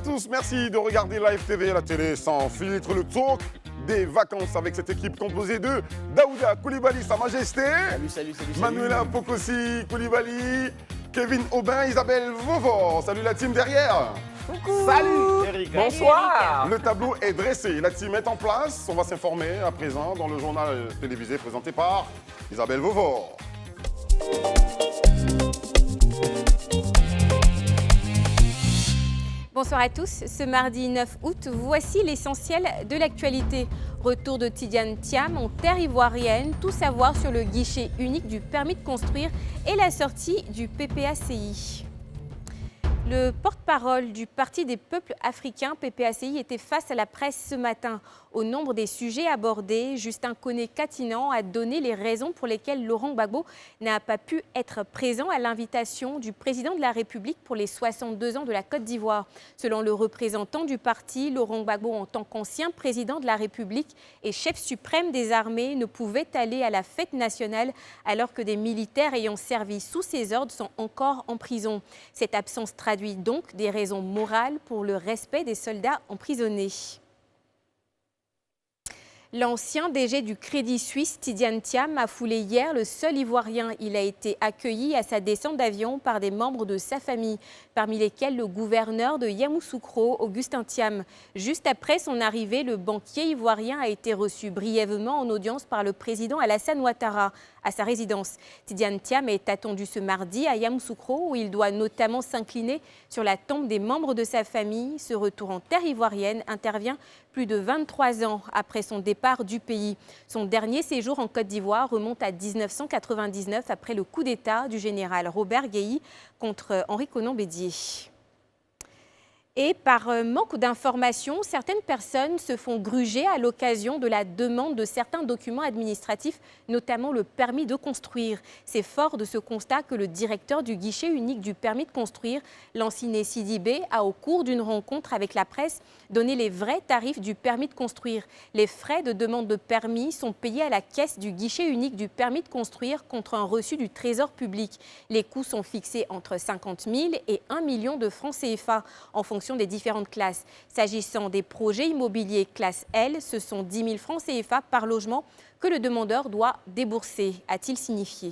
tous, merci de regarder Live TV, la télé sans filtre, le talk des vacances avec cette équipe composée de Daouda Koulibaly, Sa Majesté, Salut. Manuela Pocosi Koulibaly, Kevin Aubin, Isabelle Vauvor. Salut la team derrière. Coucou. Salut Eric. Bonsoir. Le tableau est dressé, la team est en place. On va s'informer à présent dans le journal télévisé présenté par Isabelle Vauvor. Bonsoir à tous. Ce mardi 9 août, voici l'essentiel de l'actualité. Retour de Tidiane Thiam en terre ivoirienne, tout savoir sur le guichet unique du permis de construire et la sortie du PPACI. Le porte-parole du Parti des peuples africains, PPACI, était face à la presse ce matin. Au nombre des sujets abordés, Justin Koné-Katinan a donné les raisons pour lesquelles Laurent Gbagbo n'a pas pu être présent à l'invitation du président de la République pour les 62 ans de la Côte d'Ivoire. Selon le représentant du parti, Laurent Gbagbo, en tant qu'ancien président de la République et chef suprême des armées, ne pouvait aller à la fête nationale alors que des militaires ayant servi sous ses ordres sont encore en prison. Cette absence traduit donc des raisons morales pour le respect des soldats emprisonnés. L'ancien DG du Crédit Suisse, Tidiane Thiam, a foulé hier le seul Ivoirien. Il a été accueilli à sa descente d'avion par des membres de sa famille, parmi lesquels le gouverneur de Yamoussoukro, Augustin Thiam. Juste après son arrivée, le banquier ivoirien a été reçu brièvement en audience par le président Alassane Ouattara à sa résidence. Tidiane Thiam est attendu ce mardi à Yamoussoukro, où il doit notamment s'incliner sur la tombe des membres de sa famille. Ce retour en terre ivoirienne intervient plus de 23 ans après son départ du pays. Son dernier séjour en Côte d'Ivoire remonte à 1999 après le coup d'État du général Robert Guéhi contre Henri Konan Bédié. Et par manque d'informations, certaines personnes se font gruger à l'occasion de la demande de certains documents administratifs, notamment le permis de construire. C'est fort de ce constat que le directeur du guichet unique du permis de construire, Lanciné Sidibé, a, au cours d'une rencontre avec la presse, donné les vrais tarifs du permis de construire. Les frais de demande de permis sont payés à la caisse du guichet unique du permis de construire contre un reçu du Trésor public. Les coûts sont fixés entre 50 000 et 1 million de francs CFA en fonction des différentes classes. S'agissant des projets immobiliers classe L, ce sont 10 000 francs CFA par logement que le demandeur doit débourser, a-t-il signifié.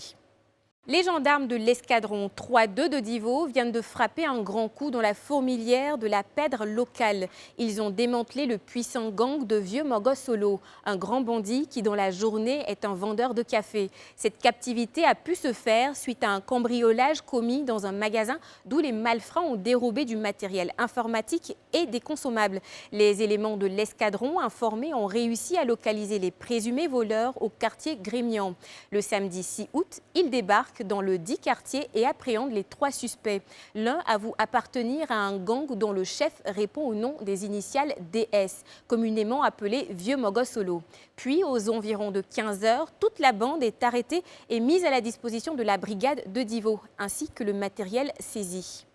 Les gendarmes de l'escadron 3-2 de Divo viennent de frapper un grand coup dans la fourmilière de la pèdre locale. Ils ont démantelé le puissant gang de Vieux Mogosolo, un grand bandit qui dans la journée est un vendeur de café. Cette captivité a pu se faire suite à un cambriolage commis dans un magasin d'où les malfrats ont dérobé du matériel informatique et des consommables. Les éléments de l'escadron informés ont réussi à localiser les présumés voleurs au quartier Grémian. Le samedi 6 août, ils débarquent dans le dit quartier et appréhende les 3 suspects. L'un avoue appartenir à un gang dont le chef répond au nom des initiales DS, communément appelé Vieux Mogosolo. Puis, aux environs de 15 heures, toute la bande est arrêtée et mise à la disposition de la brigade de Divo, ainsi que le matériel saisi.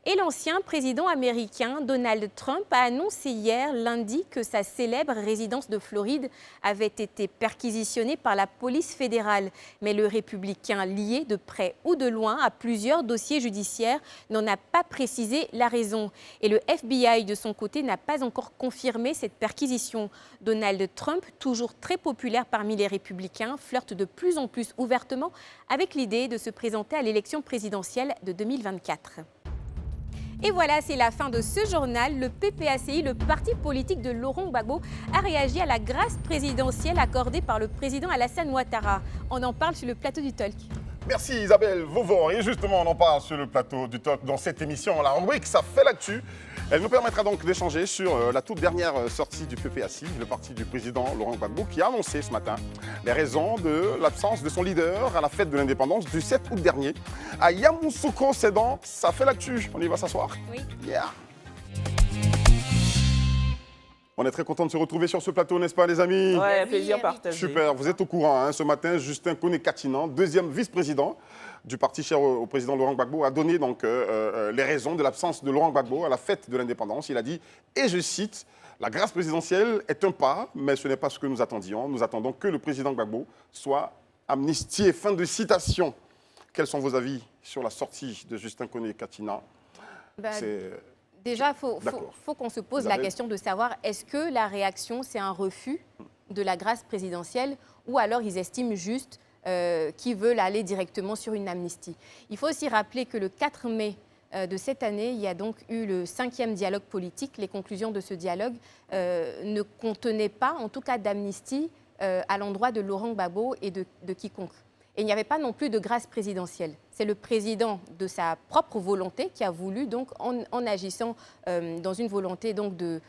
Et l'ancien président américain Donald Trump a annoncé hier lundi que sa célèbre résidence de Floride avait été perquisitionnée par la police fédérale. Mais le républicain, lié de près ou de loin à plusieurs dossiers judiciaires, n'en a pas précisé la raison. Et le FBI, de son côté, n'a pas encore confirmé cette perquisition. Donald Trump, toujours très populaire parmi les républicains, flirte de plus en plus ouvertement avec l'idée de se présenter à l'élection présidentielle de 2024. Et voilà, c'est la fin de ce journal. Le PPACI, le parti politique de Laurent Gbagbo, a réagi à la grâce présidentielle accordée par le président Alassane Ouattara. On en parle sur le plateau du Talk. Merci Isabelle Vauvor. Et justement, on en parle sur le plateau du Talk dans cette émission. La rubrique, ça fait l'actu. Elle nous permettra donc d'échanger sur la toute dernière sortie du PPACI, le parti du président Laurent Gbagbo, qui a annoncé ce matin les raisons de l'absence de son leader à la fête de l'indépendance du 7 août dernier. À Yamoussoukro, c'est dans Ça fait l'actu. On y va s'asseoir? Oui. Yeah. On est très content de se retrouver sur ce plateau, n'est-ce pas les amis? Ouais, plaisir partagé. Super, vous êtes au courant, hein, ce matin, Justin Koné-Katinan, deuxième vice-président du parti cher au président Laurent Gbagbo, a donné donc les raisons de l'absence de Laurent Gbagbo à la fête de l'indépendance. Il a dit, et je cite, « La grâce présidentielle est un pas, mais ce n'est pas ce que nous attendions. Nous attendons que le président Gbagbo soit amnistié. » Fin de citation. Quels sont vos avis sur la sortie de Justin Koné-Katinan? Déjà, il faut qu'on se pose la question de savoir est-ce que la réaction, c'est un refus de la grâce présidentielle ou alors ils estiment juste qu'ils veulent aller directement sur une amnistie. Il faut aussi rappeler que le 4 mai de cette année, il y a donc eu le 5e dialogue politique. Les conclusions de ce dialogue ne contenaient pas, en tout cas, d'amnistie à l'endroit de Laurent Gbagbo et de quiconque. Et il n'y avait pas non plus de grâce présidentielle. C'est le président de sa propre volonté qui a voulu, donc, en agissant dans une volonté donc, de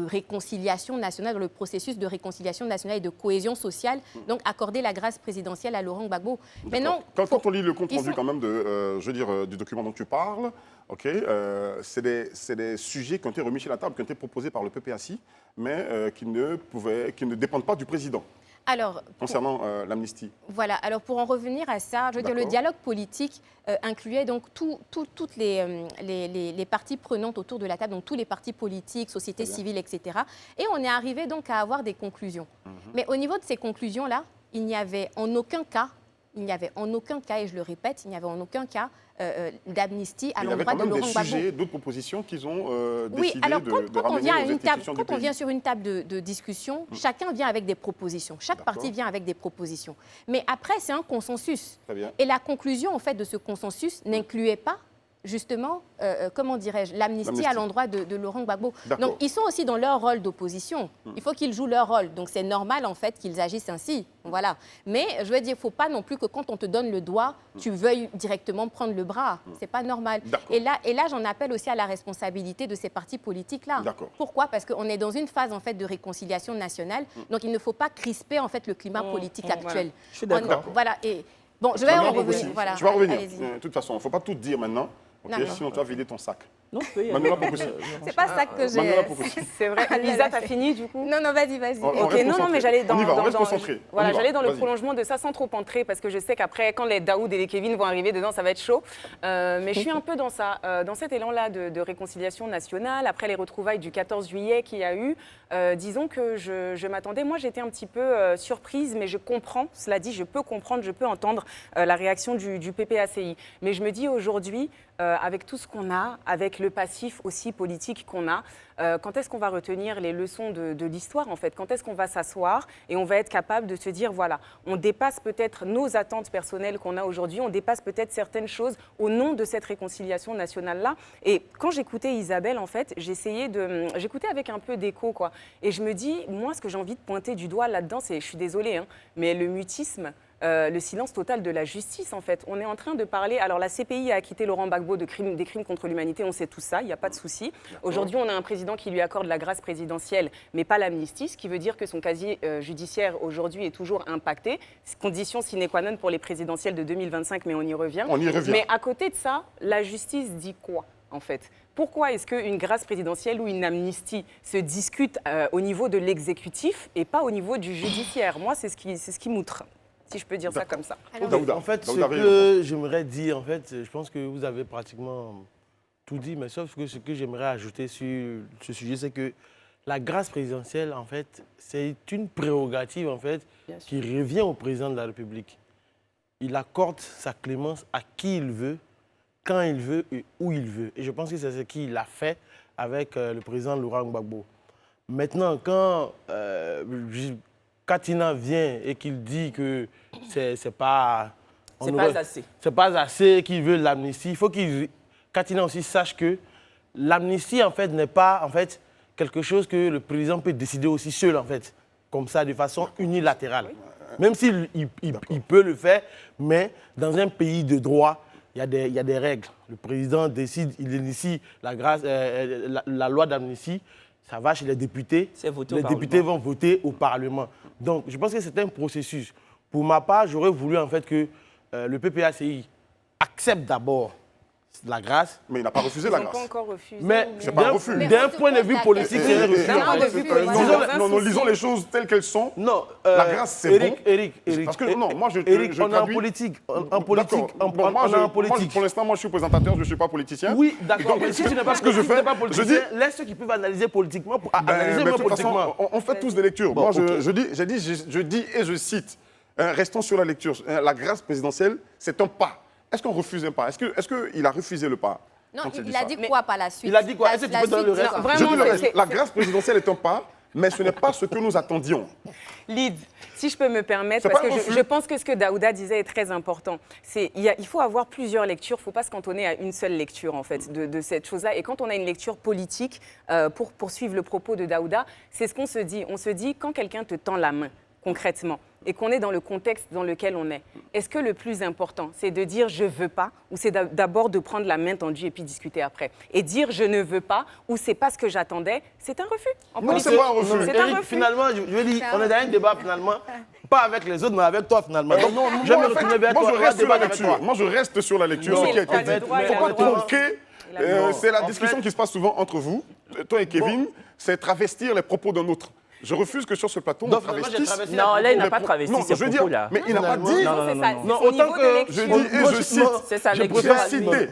réconciliation nationale, dans le processus de réconciliation nationale et de cohésion sociale, donc accorder la grâce présidentielle à Laurent Gbagbo. Maintenant, quand on lit le compte rendu quand même du document dont tu parles, c'est des sujets qui ont été remis sur la table, qui ont été proposés par le PPACI, mais qui ne dépendent pas du président. Alors, concernant l'amnistie. Voilà, alors pour en revenir à ça, je veux dire, le dialogue politique incluait donc toutes les parties prenantes autour de la table, donc tous les partis politiques, société civile, etc. Et on est arrivé donc à avoir des conclusions. Mais au niveau de ces conclusions-là, il n'y avait en aucun cas, et je le répète, il n'y avait en aucun cas d'amnistie à l'endroit de Laurent Gbagbo. Il y avait quand même des sujets, d'autres propositions qu'ils ont décidé de quand ramener aux institutions du pays. Quand on vient sur une table de discussion, chacun vient avec des propositions. Chaque parti vient avec des propositions. Mais après, c'est un consensus. Très bien. Et la conclusion, en fait, de ce consensus n'incluait pas justement, comment dirais-je, l'amnistie à l'endroit de Laurent Gbagbo. Donc, ils sont aussi dans leur rôle d'opposition. Il faut qu'ils jouent leur rôle. Donc, c'est normal, en fait, qu'ils agissent ainsi. Voilà. Mais, je veux dire, il ne faut pas non plus que quand on te donne le doigt, tu veuilles directement prendre le bras. C'est pas normal. Et là, j'en appelle aussi à la responsabilité de ces partis politiques-là. Pourquoi? Parce qu'on est dans une phase, en fait, de réconciliation nationale. Donc, il ne faut pas crisper, en fait, le climat politique actuel. Je suis d'accord. Voilà. Et bon, je vais en revenir. Voilà. Tu vas revenir. De toute façon, il ne faut pas tout dire maintenant. Sinon, tu vas vider ton sac. Non, je peux y aller. C'est pas ça que j'ai. C'est vrai. Lisa, t'as fini du coup? Non, vas-y. Ok, non, mais j'allais dans. On reste concentré. Voilà, j'allais dans le prolongement de ça sans trop entrer parce que je sais qu'après, quand les Daoud et les Kevin vont arriver dedans, ça va être chaud. Mais je suis un peu dans ça, dans cet élan-là de réconciliation nationale. Après les retrouvailles du 14 juillet qu'il y a eu, disons que je m'attendais. Moi, j'étais un petit peu surprise, mais je comprends. Cela dit, je peux comprendre, je peux entendre la réaction du PPACI. Mais je me dis aujourd'hui, avec tout ce qu'on a, avec le passif aussi politique qu'on a, quand est-ce qu'on va retenir les leçons de l'histoire en fait? Quand est-ce qu'on va s'asseoir et on va être capable de se dire voilà, on dépasse peut-être nos attentes personnelles qu'on a aujourd'hui, on dépasse peut-être certaines choses au nom de cette réconciliation nationale-là. Et quand j'écoutais Isabelle en fait, j'écoutais avec un peu d'écho quoi. Et je me dis, moi ce que j'ai envie de pointer du doigt là-dedans, c'est, je suis désolée, hein, mais le mutisme, le silence total de la justice, en fait. On est en train de parler... Alors, la CPI a acquitté Laurent Gbagbo des crimes contre l'humanité, on sait tout ça, il n'y a pas de souci. Aujourd'hui, on a un président qui lui accorde la grâce présidentielle, mais pas l'amnistie, ce qui veut dire que son casier judiciaire, aujourd'hui, est toujours impacté. Condition sine qua non pour les présidentielles de 2025, mais on y revient. Mais à côté de ça, la justice dit quoi, en fait? Pourquoi est-ce qu'une grâce présidentielle ou une amnistie se discute au niveau de l'exécutif et pas au niveau du judiciaire? Moi, c'est ce qui m'outre. Si je peux dire ça comme ça. En fait, ce que j'aimerais dire, en fait, je pense que vous avez pratiquement tout dit, mais sauf que ce que j'aimerais ajouter sur ce sujet, c'est que la grâce présidentielle, en fait, c'est une prérogative, en fait, qui revient au président de la République. Il accorde sa clémence à qui il veut, quand il veut et où il veut. Et je pense que c'est ce qu'il a fait avec le président Laurent Gbagbo. Maintenant, quand Katina vient et qu'il dit que c'est pas assez. C'est pas assez, qu'il veut l'amnistie. Il faut que Katina aussi sache que l'amnistie, en fait, n'est pas quelque chose que le président peut décider aussi seul, en fait, comme ça, de façon unilatérale. Même s'il peut le faire, mais dans un pays de droit, il y a des règles. Le président décide, il initie la loi d'amnistie. Ça va chez les députés. Les députés vont voter au Parlement. Donc, je pense que c'est un processus. Pour ma part, j'aurais voulu en fait que le PPACI accepte d'abord la grâce. Mais il n'a pas refusé la grâce. Ils n'ont pas encore refusé. Mais d'un point de vue politique, c'est un refus. Non, lisons les choses telles qu'elles sont. Non, la grâce, c'est bon. Eric. Parce que non, moi je on est en politique. En politique. Pour l'instant, moi je suis présentateur, je ne suis pas politicien. Oui, d'accord. Mais si tu n'es pas ce que je fais, je dis, laisse ceux qui peuvent analyser politiquement pour analyser moi politiquement. On fait tous des lectures. Moi, je dis et je cite. Restons sur la lecture. La grâce présidentielle, c'est un pas. Est-ce qu'on refuse un pas? Est-ce qu'il a refusé le pas? Non, quand il a ça. dit quoi par la suite? Il a dit quoi? Est-ce que tu peux donner le suite, reste? c'est Non, quoi? Je vraiment, dis le c'est- reste. La grâce présidentielle est un pas, mais ce n'est pas ce que nous attendions. Lyd, si je peux me permettre, C'est parce pas que un refus. je pense que ce que Daouda disait est très important. Il faut avoir plusieurs lectures, il ne faut pas se cantonner à une seule lecture en fait de cette chose-là. Et quand on a une lecture politique, pour poursuivre le propos de Daouda, c'est ce qu'on se dit. On se dit, quand quelqu'un te tend la main, concrètement, et qu'on est dans le contexte dans lequel on est que le plus important, c'est de dire « je veux pas » ou c'est d'abord de prendre la main tendue et puis discuter après? Et dire « je ne veux pas » ou « c'est pas ce que j'attendais », c'est un refus. En Non, politique. c'est pas un refus. C'est un Eric, refus. finalement, je veux dire, on est dans un débat finalement, pas avec les autres, mais avec toi finalement. Donc, je vais Moi, me en fait, retourner vers moi, toi. je on va reste sur la débattre avec lecture. toi. Moi, je reste sur la lecture, Non, ce qui a il a été le dit. droit, Il il ne a faut le pas droit. tronquer. Il a le droit. C'est la En discussion fait- qui se passe souvent entre vous, toi et Kevin, c'est travestir les propos d'un autre. Je refuse que sur ce plateau, on Donc, finalement, j'ai travestisse. travesti Non, là, il n'a les pas pro- travesti Non, ces je veux dire, propos-là. mais il n'a pas dit. Non, c'est ça. Non, C'est son autant niveau que de lecture. Je dis et je cite. C'est sa je lecture. J'ai préfère- cité,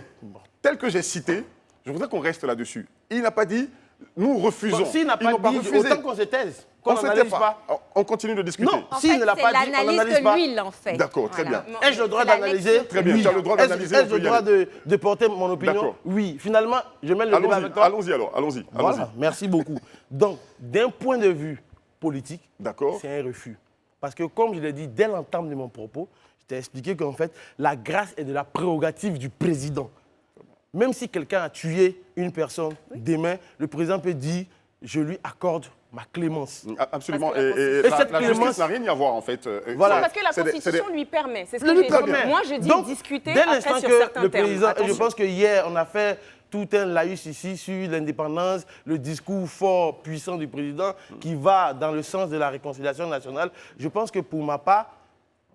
tel que j'ai cité, je voudrais qu'on reste là-dessus. Il n'a pas dit, nous refusons. Bon, s'il n'a Ils pas n'ont pas dit, refusé. autant qu'on se taise, qu'on On ne n'analyse pas. On continue de discuter. Non. En S'il fait, ne l'a c'est pas dit, on l'analyse n'analyse pas. que lui, il en fait. D'accord, très Voilà. bien. Ai-je le droit C'est la d'analyser? lecture. Très bien, Oui. tu as le droit d'analyser, on Ai-je peut le y droit aller. de porter mon opinion? D'accord. Oui. Finalement, je mène le débat avec toi. Allons-y alors, allons-y. Voilà, merci beaucoup. Donc, d'un point de vue politique, D'accord. c'est un refus. Parce que, comme je l'ai dit dès l'entame de mon propos, je t'ai expliqué qu'en fait, la grâce est de la prérogative du président. Même si quelqu'un a tué une personne, demain, le président peut dire « je lui accorde ma clémence ». Absolument. Parce que la Et cette la justice clémence- n'a rien à voir, en fait. Voilà. Non, parce que la C'est des- Constitution lui permet. C'est ce Le que lui j'ai permet. dit. Moi, je dis Donc, discuter dès après l'instant sur que certains le termes. président, et je Attention. pense que hier, on a fait tout un laïus ici sur l'indépendance, le discours fort, puissant du président qui va dans le sens de la réconciliation nationale. Je pense que pour ma part,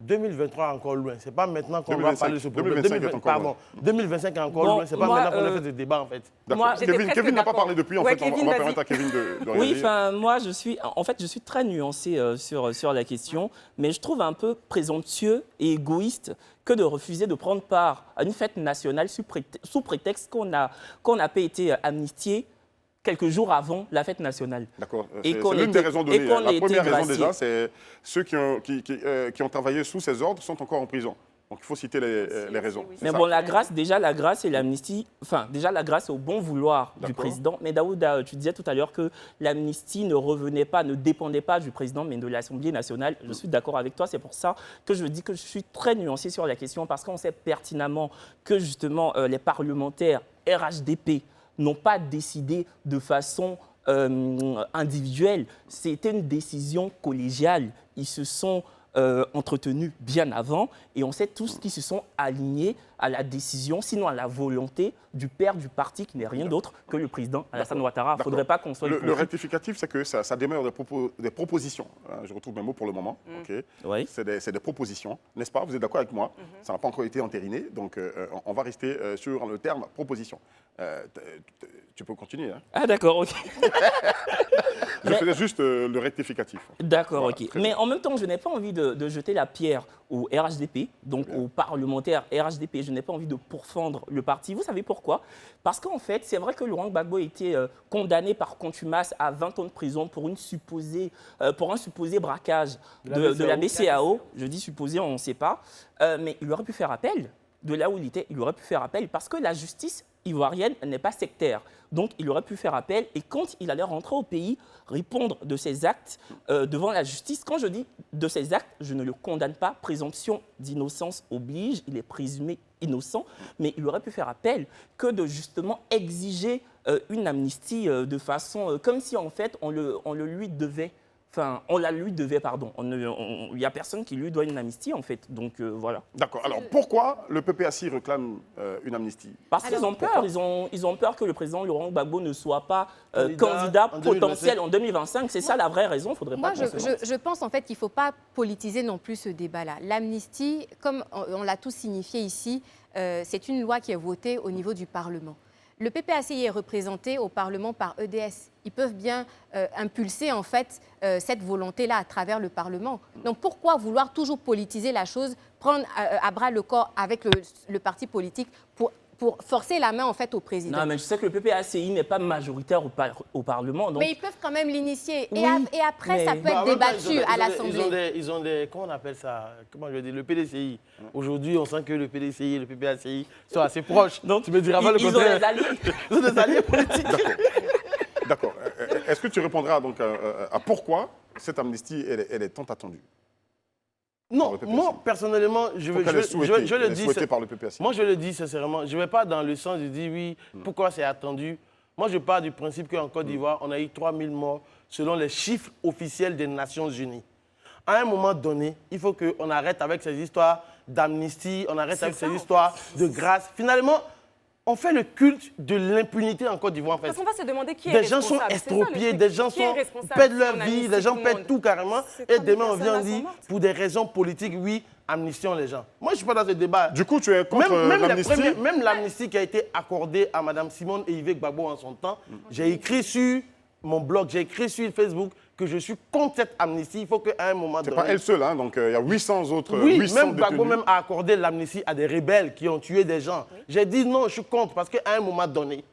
2023 est encore loin. Ce n'est pas maintenant qu'on va 2025. parler de ce problème. 2025 est encore Pardon, 2025 est encore Bon, loin. Ce n'est pas moi, maintenant qu'on a fait ce débat, en fait. D'accord. Moi, j'étais Kevin presque n'a pas d'accord. parlé depuis, en Ouais, fait. On Kevin, va vas-y. permettre à Kevin de Oui, réagir. enfin, moi, je suis très nuancé sur la question, mais je trouve un peu présomptueux et égoïste que de refuser de prendre part à une fête nationale sous prétexte qu'on n'a pas été amnistié quelques jours avant la fête nationale. D'accord. Et C'est qu'on l'une ait des été- raisons et données. qu'on La ait été première raison, graciés. déjà, c'est ceux qui ont travaillé sous ces ordres sont encore en prison. Donc, il faut citer les raisons. oui. C'est Mais ça. bon, la grâce et l'amnistie, enfin, déjà la grâce est au bon vouloir du D'accord. président. Mais Daouda, tu disais tout à l'heure que l'amnistie ne dépendait pas du président, mais de l'Assemblée nationale. Je suis d'accord avec toi, c'est pour ça que je dis que je suis très nuancé sur la question, parce qu'on sait pertinemment que justement les parlementaires RHDP n'ont pas décidé de façon individuelle. C'était une décision collégiale. Ils se sont entretenus bien avant et on sait tous qu'ils se sont alignés à la décision, sinon à la volonté du père du parti qui n'est rien d'autre que le président Alassane Ouattara. Il ne faudrait pas qu'on soit Le hypocrite. rectificatif, c'est que ça demeure des propositions. Je retrouve mes mots pour le moment. Ok. Oui. C'est des propositions, n'est-ce pas? Vous êtes d'accord avec moi? Ça n'a pas encore été entériné, donc on va rester sur le terme proposition. Tu peux continuer. Hein? Ah d'accord, ok. Je Mais- faisais juste le rectificatif. D'accord, Voilà, ok. très Mais bien. en même temps, je n'ai pas envie de jeter la pierre au RHDP, donc aux parlementaires RHDP. Je n'ai pas envie de pourfendre le parti. Vous savez pourquoi? Parce qu'en fait, c'est vrai que Laurent Gbagbo a été condamné par contumace à 20 ans de prison pour un supposé braquage de la BCAO. Je dis supposé, on ne sait pas. Mais il aurait pu faire appel. De là où il était, il aurait pu faire appel parce que la justice ivoirienne n'est pas sectaire. Donc, il aurait pu faire appel et quand il allait rentrer au pays, répondre de ses actes devant la justice. Quand je dis de ses actes, je ne le condamne pas. Présomption d'innocence oblige, il est présumé innocent, mais il aurait pu faire appel que de justement exiger une amnistie de façon comme si en fait on le lui devait. Enfin, on la lui devait, pardon. Il n'y a personne qui lui doit une amnistie, en fait. Donc, voilà. D'accord. Alors, pourquoi le PPACI réclame une amnistie? Parce qu'ils Alors, ont peur. Ils ont peur que le président Laurent Gbagbo ne soit pas Candidat candidat en potentiel en 2025. C'est ça la vraie raison. Il ne faudrait Moi, pas qu'on se mente. je pense en fait qu'il ne faut pas politiser non plus ce débat-là. L'amnistie, comme on l'a tous signifié ici, c'est une loi qui est votée au niveau du Parlement. Le PPACI est représenté au Parlement par EDS. Ils peuvent bien impulser en fait cette volonté-là à travers le Parlement. Donc pourquoi vouloir toujours politiser la chose, prendre à bras le corps avec le parti politique pour pour forcer la main en fait au président. Non, mais je sais que le PPACI n'est pas majoritaire au Parlement. Donc... Mais ils peuvent quand même l'initier. Oui, et après, mais- ça peut être débattu à l'Assemblée. Ils ont des, comment on appelle ça? Comment je vais dire? Le PDCI. Aujourd'hui, on sent que le PDCI et le PPACI sont assez proches. Donc, tu me diras pas le ils ont contraire. des alliés. Ils ont des alliés politiques. D'accord. Est-ce que tu répondras donc à pourquoi cette amnistie, elle est tant attendue? Non, moi, personnellement, je le dis. Souhaitée par le PPACI. Moi, je le dis sincèrement. Je ne vais pas dans le sens de dire oui, pourquoi c'est attendu. Moi, je pars du principe qu'en Côte d'Ivoire, on a eu 3000 morts selon les chiffres officiels des Nations Unies. À un moment donné, il faut qu'on arrête avec ces histoires d'amnistie, on arrête avec ces histoires de grâce. Finalement, on fait le culte de l'impunité en Côte d'Ivoire. En fait. Parce qu'on va se demander qui est Des responsable. gens sont C'est ça, le estropiés, truc. des gens Qui est responsable perdent si leur on vie, amnistie les gens tout le perdent monde? tout carrément. C'est Et 3000 demain, on vient personnes dire, sont mortes. pour des raisons politiques, oui, amnistion les gens. Moi, je ne suis pas dans ce débat. Du coup, tu es contre l'amnistie? Même l'amnistie qui a été accordée à Mme Simone et Yves Gbagbo en son temps, j'ai écrit sur mon blog, j'ai écrit sur Facebook que je suis contre cette amnistie. Il faut qu'à un moment C'est donné... pas elle seule, hein, donc il y a 800 autres. Oui, 800 même Gbagbo détenus. même a accordé l'amnistie à des rebelles qui ont tué des gens. J'ai dit non, je suis contre parce qu'à un moment donné,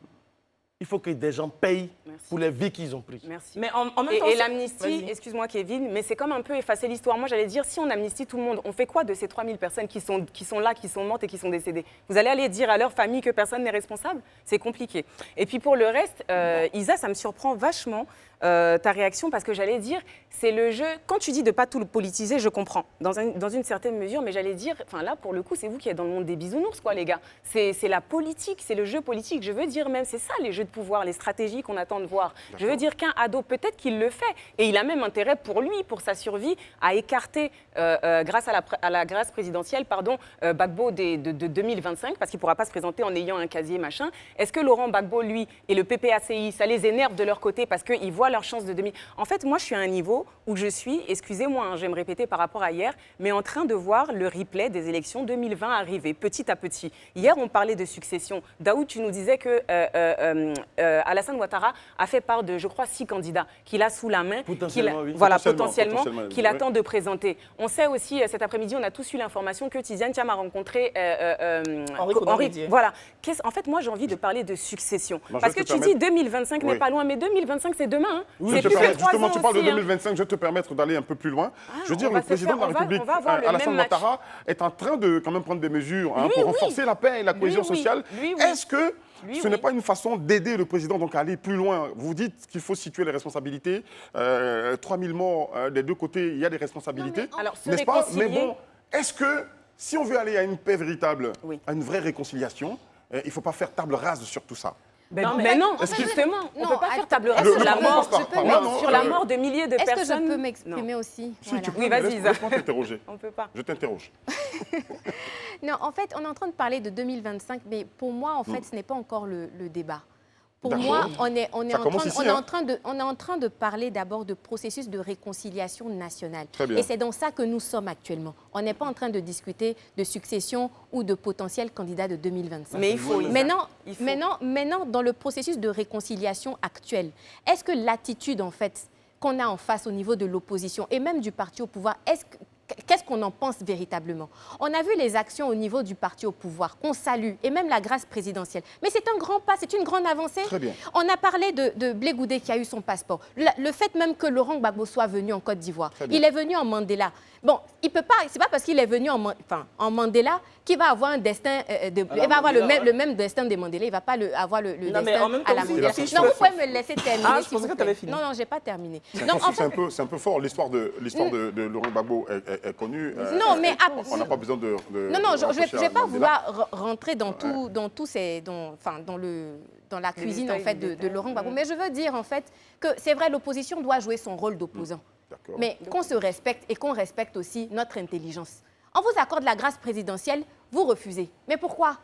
il faut que des gens payent pour les vies qu'ils ont prises. Merci. Mais en même temps, Et c'est- l'amnistie, Vas-y. excuse-moi Kevin, mais c'est comme un peu effacer l'histoire. Moi j'allais dire, si on amnistie tout le monde, on fait quoi de ces 3000 personnes qui sont là, qui sont mortes et qui sont décédées? Vous allez aller dire à leur famille que personne n'est responsable? C'est compliqué. Et puis pour le reste, Isa, ça me surprend vachement ta réaction parce que j'allais dire, c'est le jeu, quand tu dis de ne pas tout le politiser, je comprends, dans une certaine mesure, mais j'allais dire, enfin là pour le coup, c'est vous qui êtes dans le monde des bisounours, quoi les gars. C'est la politique, c'est le jeu politique. Je veux dire même, c'est ça les jeux de pouvoir, les stratégies qu'on attend de voir. Je veux dire qu'un ado, peut-être qu'il le fait, et il a même intérêt pour lui, pour sa survie, à écarter, grâce à la grâce présidentielle, Gbagbo de 2025, parce qu'il ne pourra pas se présenter en ayant un casier machin. Est-ce que Laurent Gbagbo, lui, et le PPACI, ça les énerve de leur côté parce qu'ils voient leur chance de 2000? En fait, moi, je suis à un niveau où je suis, excusez-moi, hein, je vais me répéter par rapport à hier, mais en train de voir le replay des élections 2020 arriver petit à petit. Hier, on parlait de succession. Daoud, tu nous disais que Alassane Ouattara a fait part de, je crois, 6 candidats qu'il a sous la main. Potentiellement, oui. Voilà, Potentiellement, potentiellement, qu'il oui. attend de présenter. On sait aussi, cet après-midi, on a tous eu l'information que Tiziane Thiam a rencontré Henri Conan-Bédier. Voilà. En fait, moi, j'ai envie de parler de succession. Moi, je Parce vais que te tu dis permettre- 2025 n'est Oui. pas loin, mais 2025, c'est demain. Hein. Oui, C'est je te plus que permets- 3 justement, ans tu parles de aussi, hein. 2025, je vais te permettre d'aller un peu plus loin. Je veux dire, on le va se président de la faire- on va- République, on va avoir le Alassane même match. Ouattara, est en train de quand même prendre des mesures hein, Lui, pour oui. renforcer la paix et la cohésion Lui, oui. sociale. Lui, oui. Est-ce que Lui, ce n'est oui. pas une façon d'aider le président donc, à aller plus loin? Vous dites qu'il faut situer les responsabilités. 3000 morts des deux côtés, il y a des responsabilités. Alors, se n'est-ce pas? Mais réconcilier- bon, est-ce que si on veut aller à une paix véritable, Oui. à une vraie réconciliation, il ne faut pas faire table rase sur tout ça? Mais non, Est-ce que- justement, on ne peut pas attends, faire table rase Le- sur le la Parlement mort, passe par là, non, sur la mort de milliers de Est-ce que personnes. je peux Non. m'exprimer aussi? Si Voilà. tu peux, Oui, vas-y, Isa. laisse-moi t'interroger. On ne peut pas. Je t'interroge. Non, en fait, on est en train de parler de 2025, mais pour moi, en fait, ce n'est pas encore le débat. Pour D'accord. moi, on est Ça en commence train, ici, on est hein. en train de parler d'abord de processus de réconciliation nationale. Très bien. Et c'est dans ça que nous sommes actuellement. On n'est pas en train de discuter de succession ou de potentiels candidats de 2025. Mais il faut. Isa. Il faut. Maintenant, dans le processus de réconciliation actuel, est-ce que l'attitude, en fait, qu'on a en face au niveau de l'opposition et même du parti au pouvoir, qu'est-ce qu'on en pense véritablement? On a vu les actions au niveau du parti au pouvoir, qu'on salue, et même la grâce présidentielle. Mais c'est un grand pas, c'est une grande avancée. Très bien. On a parlé de Blé Goudé qui a eu son passeport. Le fait même que Laurent Gbagbo soit venu en Côte d'Ivoire, Très bien. il est venu en Mandela. Bon, il peut pas, c'est pas parce qu'il est venu en Mandela qu'il va avoir un destin, il va avoir le même destin des Mandela, il va pas avoir le Non, mais destin en même temps, à la si- Mandela. si je Non, peux- vous pouvez me laisser terminer. Ah, je s'il pensais vous que t'avais plaît. fini. Non, j'ai pas terminé. Non, Donc, en fait, c'est un peu fort. L'histoire de Laurent Gbagbo est connue. Non, mais on n'a pas besoin de. Non, je ne rapprocher vais à pas Mandela. vouloir rentrer dans la cuisine en détails, fait les de Laurent Gbagbo. Mais je veux dire en fait que c'est vrai, l'opposition doit jouer son rôle d'opposant. D'accord. Mais qu'on se respecte et qu'on respecte aussi notre intelligence. On vous accorde la grâce présidentielle, vous refusez. Mais pourquoi?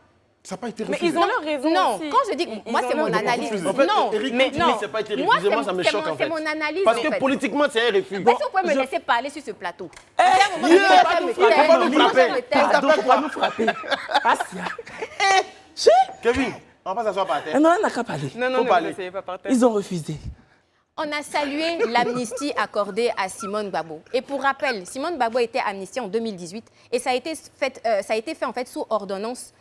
Ça n'a pas été Mais refusé. ils ont leur raison Non, aussi. quand je dis, Ils moi ont c'est leur mon raison. analyse. En fait, Non, Eric, mais quand tu dis non. que ça n'a pas été Moi, refusé, moi, ça me choque, en c'est fait. mon analyse. Parce en que fait. politiquement, c'est un refus. Est-ce que vous pouvez me laisser parler sur ce plateau? Kevin, on va pas s'asseoir par terre. Non, on n'a qu'à parler. Non, Faut non, ne parler. vous essayez pas par terre. Ils ont refusé. On a salué l'amnistie accordée à Simone Gbagbo. Et pour rappel, Simone Gbagbo a été amnistiée en 2018 et ça a été fait en fait sous ordonnance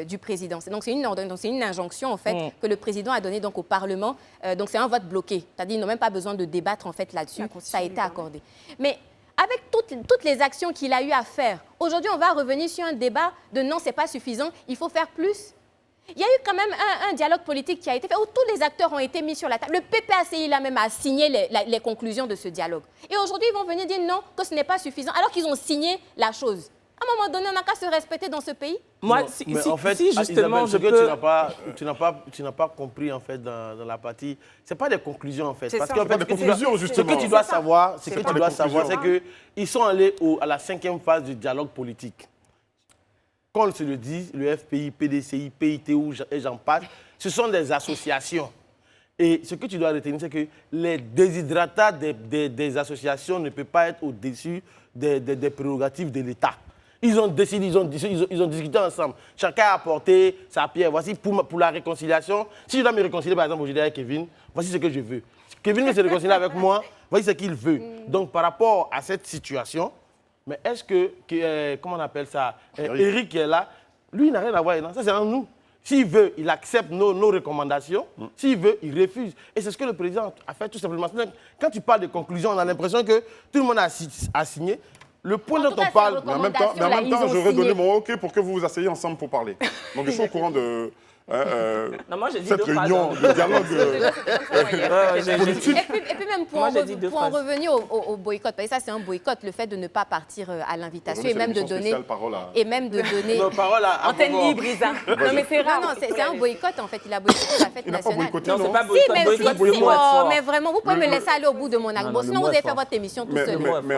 du président. Donc c'est une injonction en fait que le président a donnée donc au Parlement. Donc c'est un vote bloqué. C'est-à-dire qu'ils n'ont même pas besoin de débattre en fait là-dessus. Ça a été accordé. Mais avec toutes les actions qu'il a eu à faire, aujourd'hui on va revenir sur un débat de non, c'est pas suffisant, il faut faire plus. Il y a eu quand même un dialogue politique qui a été fait où tous les acteurs ont été mis sur la table. Le PPACI là même a signé les conclusions de ce dialogue. Et aujourd'hui, ils vont venir dire non, que ce n'est pas suffisant, alors qu'ils ont signé la chose. À un moment donné, on n'a qu'à se respecter dans ce pays. Moi, Non, si, mais si- en fait, si, justement, Isabelle, ce je que peux... tu n'as pas compris en fait dans la partie, c'est pas des conclusions en fait. C'est Parce ça. qu'en C'est fait, pas des conclusions, justement. Ce que tu dois C'est ça. savoir, C'est pas qu'ils sont allés à la 5e phase du dialogue politique. Qu'on se le dise, le FPI, PDCI, PITU et j'en passe, ce sont des associations. Et ce que tu dois retenir, c'est que les déshydratats des associations ne peuvent pas être au-dessus des prérogatives de l'État. Ils ont décidé, ils ont discuté ensemble. Chacun a apporté sa pierre. Voici pour la réconciliation. Si je dois me réconcilier, par exemple, aujourd'hui avec Kevin, voici ce que je veux. Kevin veut se réconcilier avec moi, voici ce qu'il veut. Donc, par rapport à cette situation, mais est-ce que comment on appelle ça, Eric qui est là, lui, il n'a rien à voir. Non, ça, c'est en nous. S'il veut, il accepte nos recommandations. S'il veut, il refuse. Et c'est ce que le président a fait tout simplement. Quand tu parles de conclusion, on a l'impression que tout le monde a signé. Le point dont on parle... Mais en même temps, j'aurais donné mon OK pour que vous vous asseyez ensemble pour parler. Donc, je suis au courant de Non, moi, j'ai dit cette deux phrases, réunion hein. de dialogue J'ai- Et puis même pour Moi, en, j'ai dit deux pour en phrases. revenir au boycott, parce que ça c'est un boycott, le fait de ne pas partir à l'invitation et Aujourd'hui, même c'est de l'émission donner spéciale Parole à- et même de donner. Nos paroles à Antenne Bobo. libre, Isa. Non, mais c'est rare. Non, c'est un boycott en fait. Il a boycotté la fête Il n'a pas nationale. boycotté, Non, c'est non. pas Si, boycott, mais, boycott, si, pour le si, mot est oh, fort. mais vraiment, vous pouvez me laisser aller au bout de mon argument. non, le Sinon, mot vous est allez faire fort. votre émission tout Mais seul. en Non, fait, mais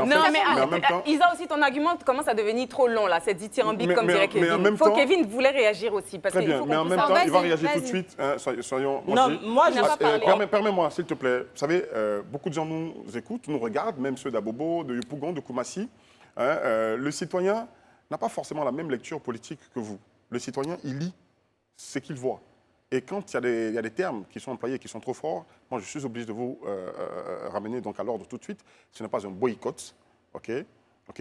en même temps... Isa aussi, ton argument commence à devenir trop long, là. C'est dithyrambique, comme dirait mais en Kevin. même Faut temps- Kevin voulait réagir aussi. Parce Très qu'il bien, faut mais en qu'on même puisse temps, Vas-y, il va réagir vas-y. tout de suite. Hein, soyons... Non, moi, je- pas parlé. Permets-moi, s'il te plaît. Vous savez, beaucoup de gens nous écoutent, nous regardent, même ceux d'Abobo, de Yopougon, de Koumassi. Hein, le citoyen n'a pas forcément la même lecture politique que vous. Le citoyen, il lit ce qu'il voit. Et quand il y a des termes qui sont employés qui sont trop forts, moi, je suis obligé de vous ramener donc à l'ordre tout de suite. Ce n'est pas un boycott, ok?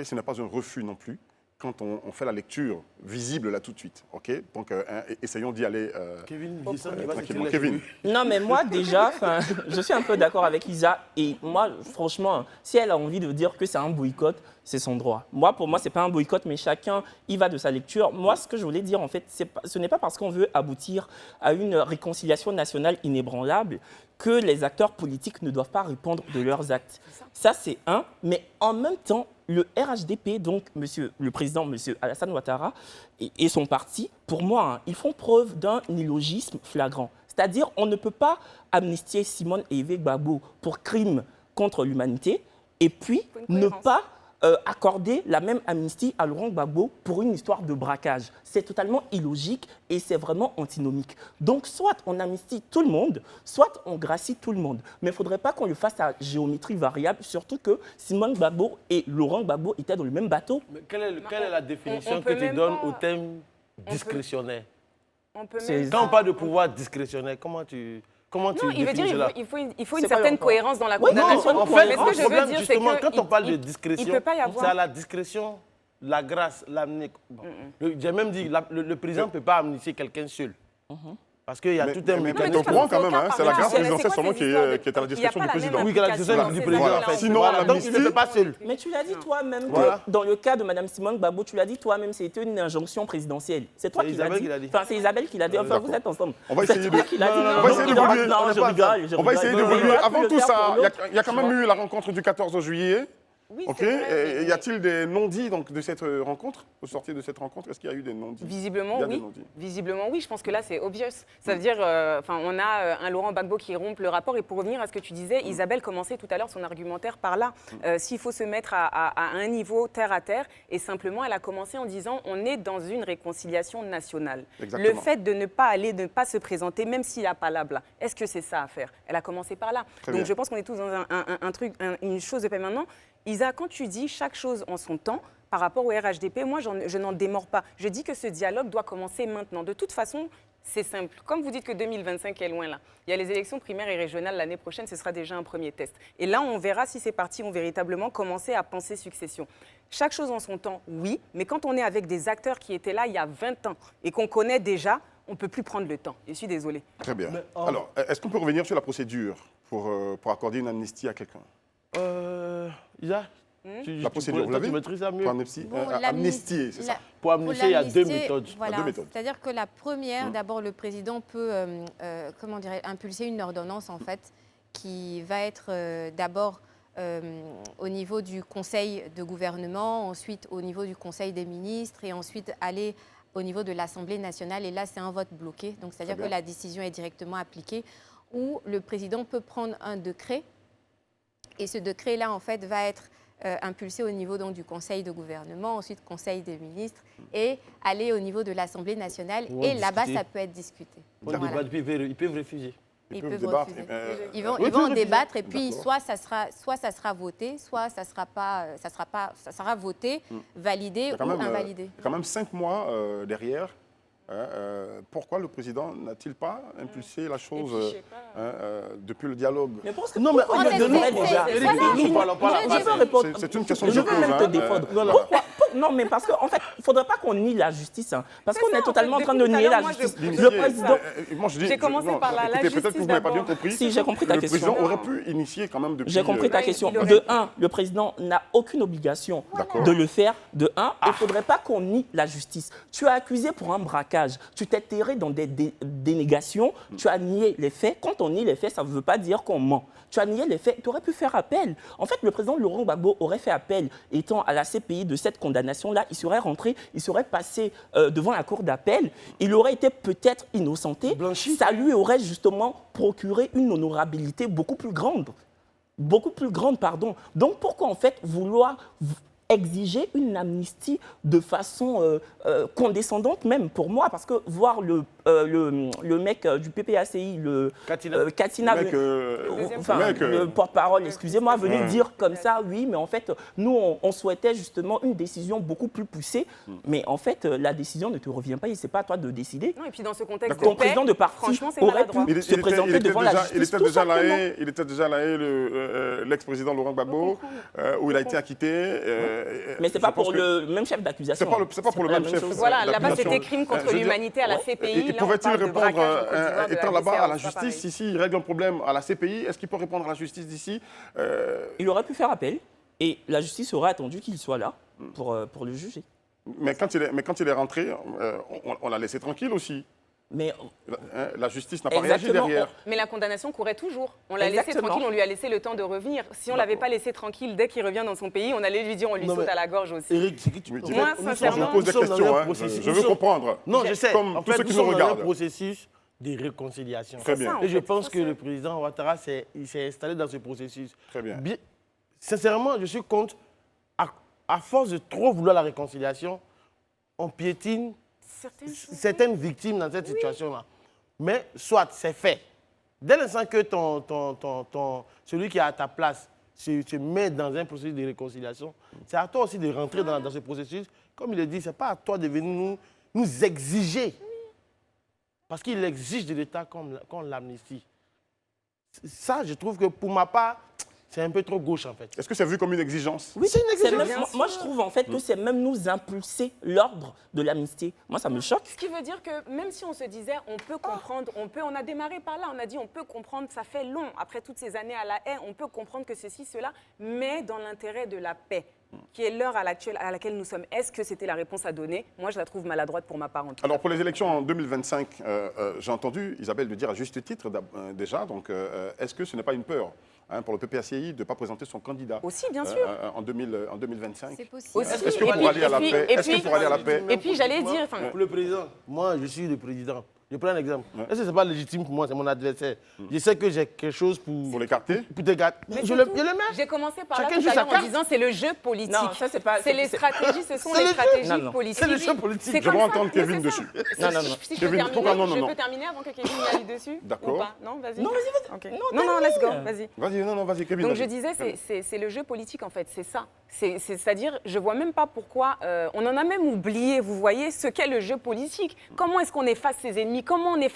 Ce n'est pas un refus non plus. Quand on fait la lecture visible là tout de suite, ok? Donc, essayons d'y aller Kevin, dis ça, il va tranquillement. se Kevin. Non, mais moi, déjà, je suis un peu d'accord avec Isa. Et moi, franchement, si elle a envie de dire que c'est un boycott, c'est son droit. Moi, pour moi, ce n'est pas un boycott, mais chacun y va de sa lecture. Moi, ce que je voulais dire, en fait, ce n'est pas parce qu'on veut aboutir à une réconciliation nationale inébranlable que les acteurs politiques ne doivent pas répondre de leurs actes. Ça, c'est un. Mais en même temps, le RHDP, donc le président, M. Alassane Ouattara, et son parti, pour moi, hein, ils font preuve d'un illogisme flagrant. C'est-à-dire, on ne peut pas amnistier Simone et Yves Gbagbo pour crimes contre l'humanité et puis une ne cohérence. pas accorder la même amnistie à Laurent Gbagbo pour une histoire de braquage. C'est totalement illogique et c'est vraiment antinomique. Donc, soit on amnistie tout le monde, soit on gracie tout le monde. Mais il ne faudrait pas qu'on le fasse à géométrie variable, surtout que Simone Gbagbo et Laurent Gbagbo étaient dans le même bateau. Mais quelle est la définition on que peut tu même donnes pas- au thème discrétionnaire? On peut C'est- même Quand on pas- parle de pouvoir discrétionnaire, comment tu Non, il veut définis dire cela? il faut une C'est quoi le certaine rapport? cohérence dans la Oui, non, condamnation. Non, en Mais fait, Mais ce le que je veux problème, dire, c'est justement, que quand on parle de il discrétion, peut pas y c'est avoir. à la discrétion, la grâce, l'amnistie. Bon. J'ai même dit, le président ne peut pas amnistier quelqu'un seul. Parce qu'il y a tout un mais mécanisme. t'es au courant quand même, hein, c'est la grâce c'est présidentielle quoi seulement ces qui histoires est à la de- discrétion il y du a pas la président. même Oui, la discrétion application du dans président. ces En fait. éléments. Sinon, Voilà, donc il ne l'amnistie- le fait pas seul. Mais tu l'as dit toi-même Voilà. que dans le cas de Mme Simone Gbagbo, tu l'as dit toi-même, c'était une injonction présidentielle. C'est toi C'est qui l'as Isabelle dit. qui l'a dit. Enfin, c'est Isabelle qui l'a dit. Enfin, D'accord. vous êtes ensemble. On va C'est essayer toi de- qui l'as dit. Non, non, on va essayer d'évoluer. Non, je rigole. On va essayer d'évoluer. Avant tout ça, il y a quand même eu eu la rencontre du 14 juillet. Oui, Ok. c'est vrai, Et y a-t-il des non-dits donc, de cette rencontre, au sortir de cette rencontre? Est-ce qu'il y a eu des non-dits? Visiblement, Il y a des oui. non-dits. Visiblement, oui. Je pense que là, c'est obvious. Ça veut dire, on a un Laurent Gbagbo qui rompt le rapport. Et pour revenir à ce que tu disais, Isabelle commençait tout à l'heure son argumentaire par là. S'il faut se mettre à un niveau terre à terre, et simplement, elle a commencé en disant, on est dans une réconciliation nationale. Exactement. Le fait de ne pas aller, de ne pas se présenter, même s'il n'y a pas là, est-ce que c'est ça à faire? Elle a commencé par là. Très Donc, bien. je pense qu'on est tous dans un truc, une chose de paix maintenant. Isa, quand tu dis chaque chose en son temps, par rapport au RHDP, moi, je n'en démords pas. Je dis que ce dialogue doit commencer maintenant. De toute façon, C'est simple. Comme vous dites que 2025 est loin là, il y a les élections primaires et régionales l'année prochaine, ce sera déjà un premier test. Et là, on verra si ces partis ont véritablement commencé à penser succession. Chaque chose en son temps, oui, mais quand on est avec des acteurs qui étaient là il y a 20 ans et qu'on connaît déjà, on ne peut plus prendre le temps. Je suis désolée. Très bien. Alors, est-ce qu'on peut revenir sur la procédure pour accorder une amnistie à quelqu'un? Isa, La procédure, vous l'avez? Tu maîtrises ça mieux. Pour amnistie, amnistier, c'est ça? Pour amnistier, il y a deux l'amnistier, méthodes. Voilà. deux méthodes. C'est-à-dire que la première, d'abord, le président peut comment dirais, impulser une ordonnance, en fait, qui va être d'abord au niveau du Conseil de gouvernement, ensuite au niveau du Conseil des ministres et ensuite aller au niveau de l'Assemblée nationale. Et là, c'est un vote bloqué. Donc, c'est-à-dire que la décision est directement appliquée, où le président peut prendre un décret. Et ce décret-là, en fait, va être impulsé au niveau donc, du Conseil de gouvernement, ensuite Conseil des ministres, et aller au niveau de l'Assemblée nationale. Ils vont Et là-bas, discuter. ça peut être discuté. On Voilà. débat, ils peuvent refuser. Ils peuvent peuvent débattre, refuser. oui, Ils vont peuvent en refuser. débattre et puis D'accord. soit ça sera voté, soit ça sera voté, validé Il y a ou quand même, invalidé. il y a quand même 5 mois derrière. Pourquoi le président n'a-t-il pas impulsé la chose Et puis, je sais pas, depuis le dialogue? Mais pense que Non, mais pourquoi en fait, on nous, devrait déjà c'est- Eric, voilà. nous, parlons pas Je là. veux répondre. C'est une question que Je je veux pose. même te défendre. voilà. Non, mais parce qu'en fait, il ne faudrait pas qu'on nie la justice. Hein, parce C'est qu'on ça, est en totalement en fait, train de depuis tout à nier la l'heure, moi, justice. je- Le président. Moi, je dis, J'ai commencé non, par la écoutez, peut-être que justice vous n'avez pas bien d'abord. compris. Si, j'ai compris ta Le question. président aurait pu initier quand même depuis... J'ai compris ta Ouais, question. il aurait De pu. un, le président n'a aucune obligation D'accord. de le faire. De un, il ne faudrait pas qu'on nie la justice. Tu as accusé pour un braquage. Tu t'es terré dans des dénégations. Tu as nié les faits. Quand on nie les faits, ça ne veut pas dire qu'on ment. Tu as nié les faits. Tu aurais pu faire appel. En fait, le président Laurent Gbagbo aurait fait appel. Étant à la CPI de cette condamnation-là, il serait rentré, il serait passé devant la cour d'appel. Il aurait été peut-être innocenté. Blanchi. Ça lui aurait justement procuré une honorabilité beaucoup plus grande. Beaucoup plus grande, pardon. Donc pourquoi en fait vouloir exiger une amnistie de façon condescendante même pour moi? Parce que voir le mec du PPACI, Katina, Le mec, le porte-parole, excusez-moi, venir dire comme ça, oui, mais en fait, nous, on souhaitait justement une décision beaucoup plus poussée, mais en fait, la décision ne te revient pas et c'est pas à toi de décider. Non, et puis dans ce contexte Ton de paix, président de parti franchement, c'est aurait maladroit. pu se présenter devant la justice, tout simplement. Il était déjà là, l'ex-président Laurent Gbagbo, où il a été acquitté. Mais c'est pas pour le même chef d'accusation. C'est pas pour le la même chef. chose. Voilà, là-bas, d'accusation. c'était crime contre Je veux dire, l'humanité à la CPI. Et Là, on pouvait-il parle de répondre, braquage en Côte d'Ivoire de étant là-bas BCA, à la c'est pas pareil. justice, ici, il règle un problème à la CPI, est-ce qu'il peut répondre à la justice d'ici? Il aurait pu faire appel et la justice aurait attendu qu'il soit là pour le juger. Mais quand il est rentré, on l'a laissé tranquille aussi. Mais La justice n'a pas réagi exactement, derrière. Mais la condamnation courait toujours. On l'a laissé Exactement. tranquille, on lui a laissé le temps de revenir. Si on ne l'avait pas laissé tranquille dès qu'il revient dans son pays, on allait lui dire on lui Non, saute mais- à la gorge aussi. Eric, c'est qui tu me dis? Moi, Je sincèrement, vous pose des nous sommes dans questions, un hein. processus. Je Nous veux sommes- comprendre. Non, je sais. Comme En tous fait, ceux nous qui nous sommes dans un regardent. processus de réconciliation. Très bien. ça, en Et je fait, pense faut que se- le président Ouattara s'est installé dans ce processus. Très bien. Sincèrement, je suis contre, à force de trop vouloir la réconciliation, on piétine certaines victimes dans cette situation-là. Mais soit c'est fait. Dès l'instant que celui qui est à ta place se met dans un processus de réconciliation, c'est à toi aussi de rentrer dans ce processus. Comme il le dit, ce n'est pas à toi de venir nous exiger. Parce qu'il exige de l'État comme l'amnistie. Ça, je trouve que pour ma part, c'est un peu trop gauche en fait. Est-ce que c'est vu comme une exigence? Oui, c'est une exigence. Bien moi, sûr. je trouve en fait que c'est même nous impulser l'ordre de l'amnistie. Moi, ça me choque. Ce qui veut dire que même si on se disait on peut comprendre, on a démarré par là, on a dit on peut comprendre, ça fait long, après toutes ces années à la haie, on peut comprendre que ceci, cela, mais dans l'intérêt de la paix, qui est l'heure à laquelle nous sommes. Est-ce que c'était la réponse à donner? Moi, je la trouve maladroite pour ma part en tout cas. Alors pour les élections en 2025, j'ai entendu Isabelle le dire à juste titre déjà, donc est-ce que ce n'est pas une peur pour le PPACI de ne pas présenter son candidat Aussi, bien sûr. en 2025? C'est possible. Aussi. Est-ce que Et pour puis- aller à la et paix, puis- est-ce que pour aller à la paix, Et puis, j'allais dire, enfin, Pour le président, moi, je suis le président. Je prends un exemple. Est-ce que ce n'est pas légitime pour moi, c'est mon adversaire. Je sais que j'ai quelque chose pour l'écarter? pour te gâter. Mais Je c'est le tout. mets. J'ai commencé par là Chacun tout joue à sa l'heure en carte. disant c'est le jeu politique. Non, ça, c'est pas- C'est les stratégies, ce sont c'est les le jeu. stratégies Non, non. politiques. C'est le jeu politique. C'est Je comme veux ça. entendre Mais Kevin c'est ça. dessus. Non, non, non. Si je peux Kevin, terminer, pourquoi non, non, je non. peux terminer avant que Kevin y aille dessus? D'accord. Ou pas? Non, vas-y. Non, vas-y, vas-y. Ok. Non, Non, let's go, termine. vas-y. Vas-y, non, vas-y, Kevin. Donc vas-y. je disais, c'est le jeu politique en fait, c'est ça. C'est-à-dire, je ne vois même pas pourquoi, on en a même oublié, vous voyez, ce qu'est le jeu politique. Comment est-ce qu'on efface ses ennemis?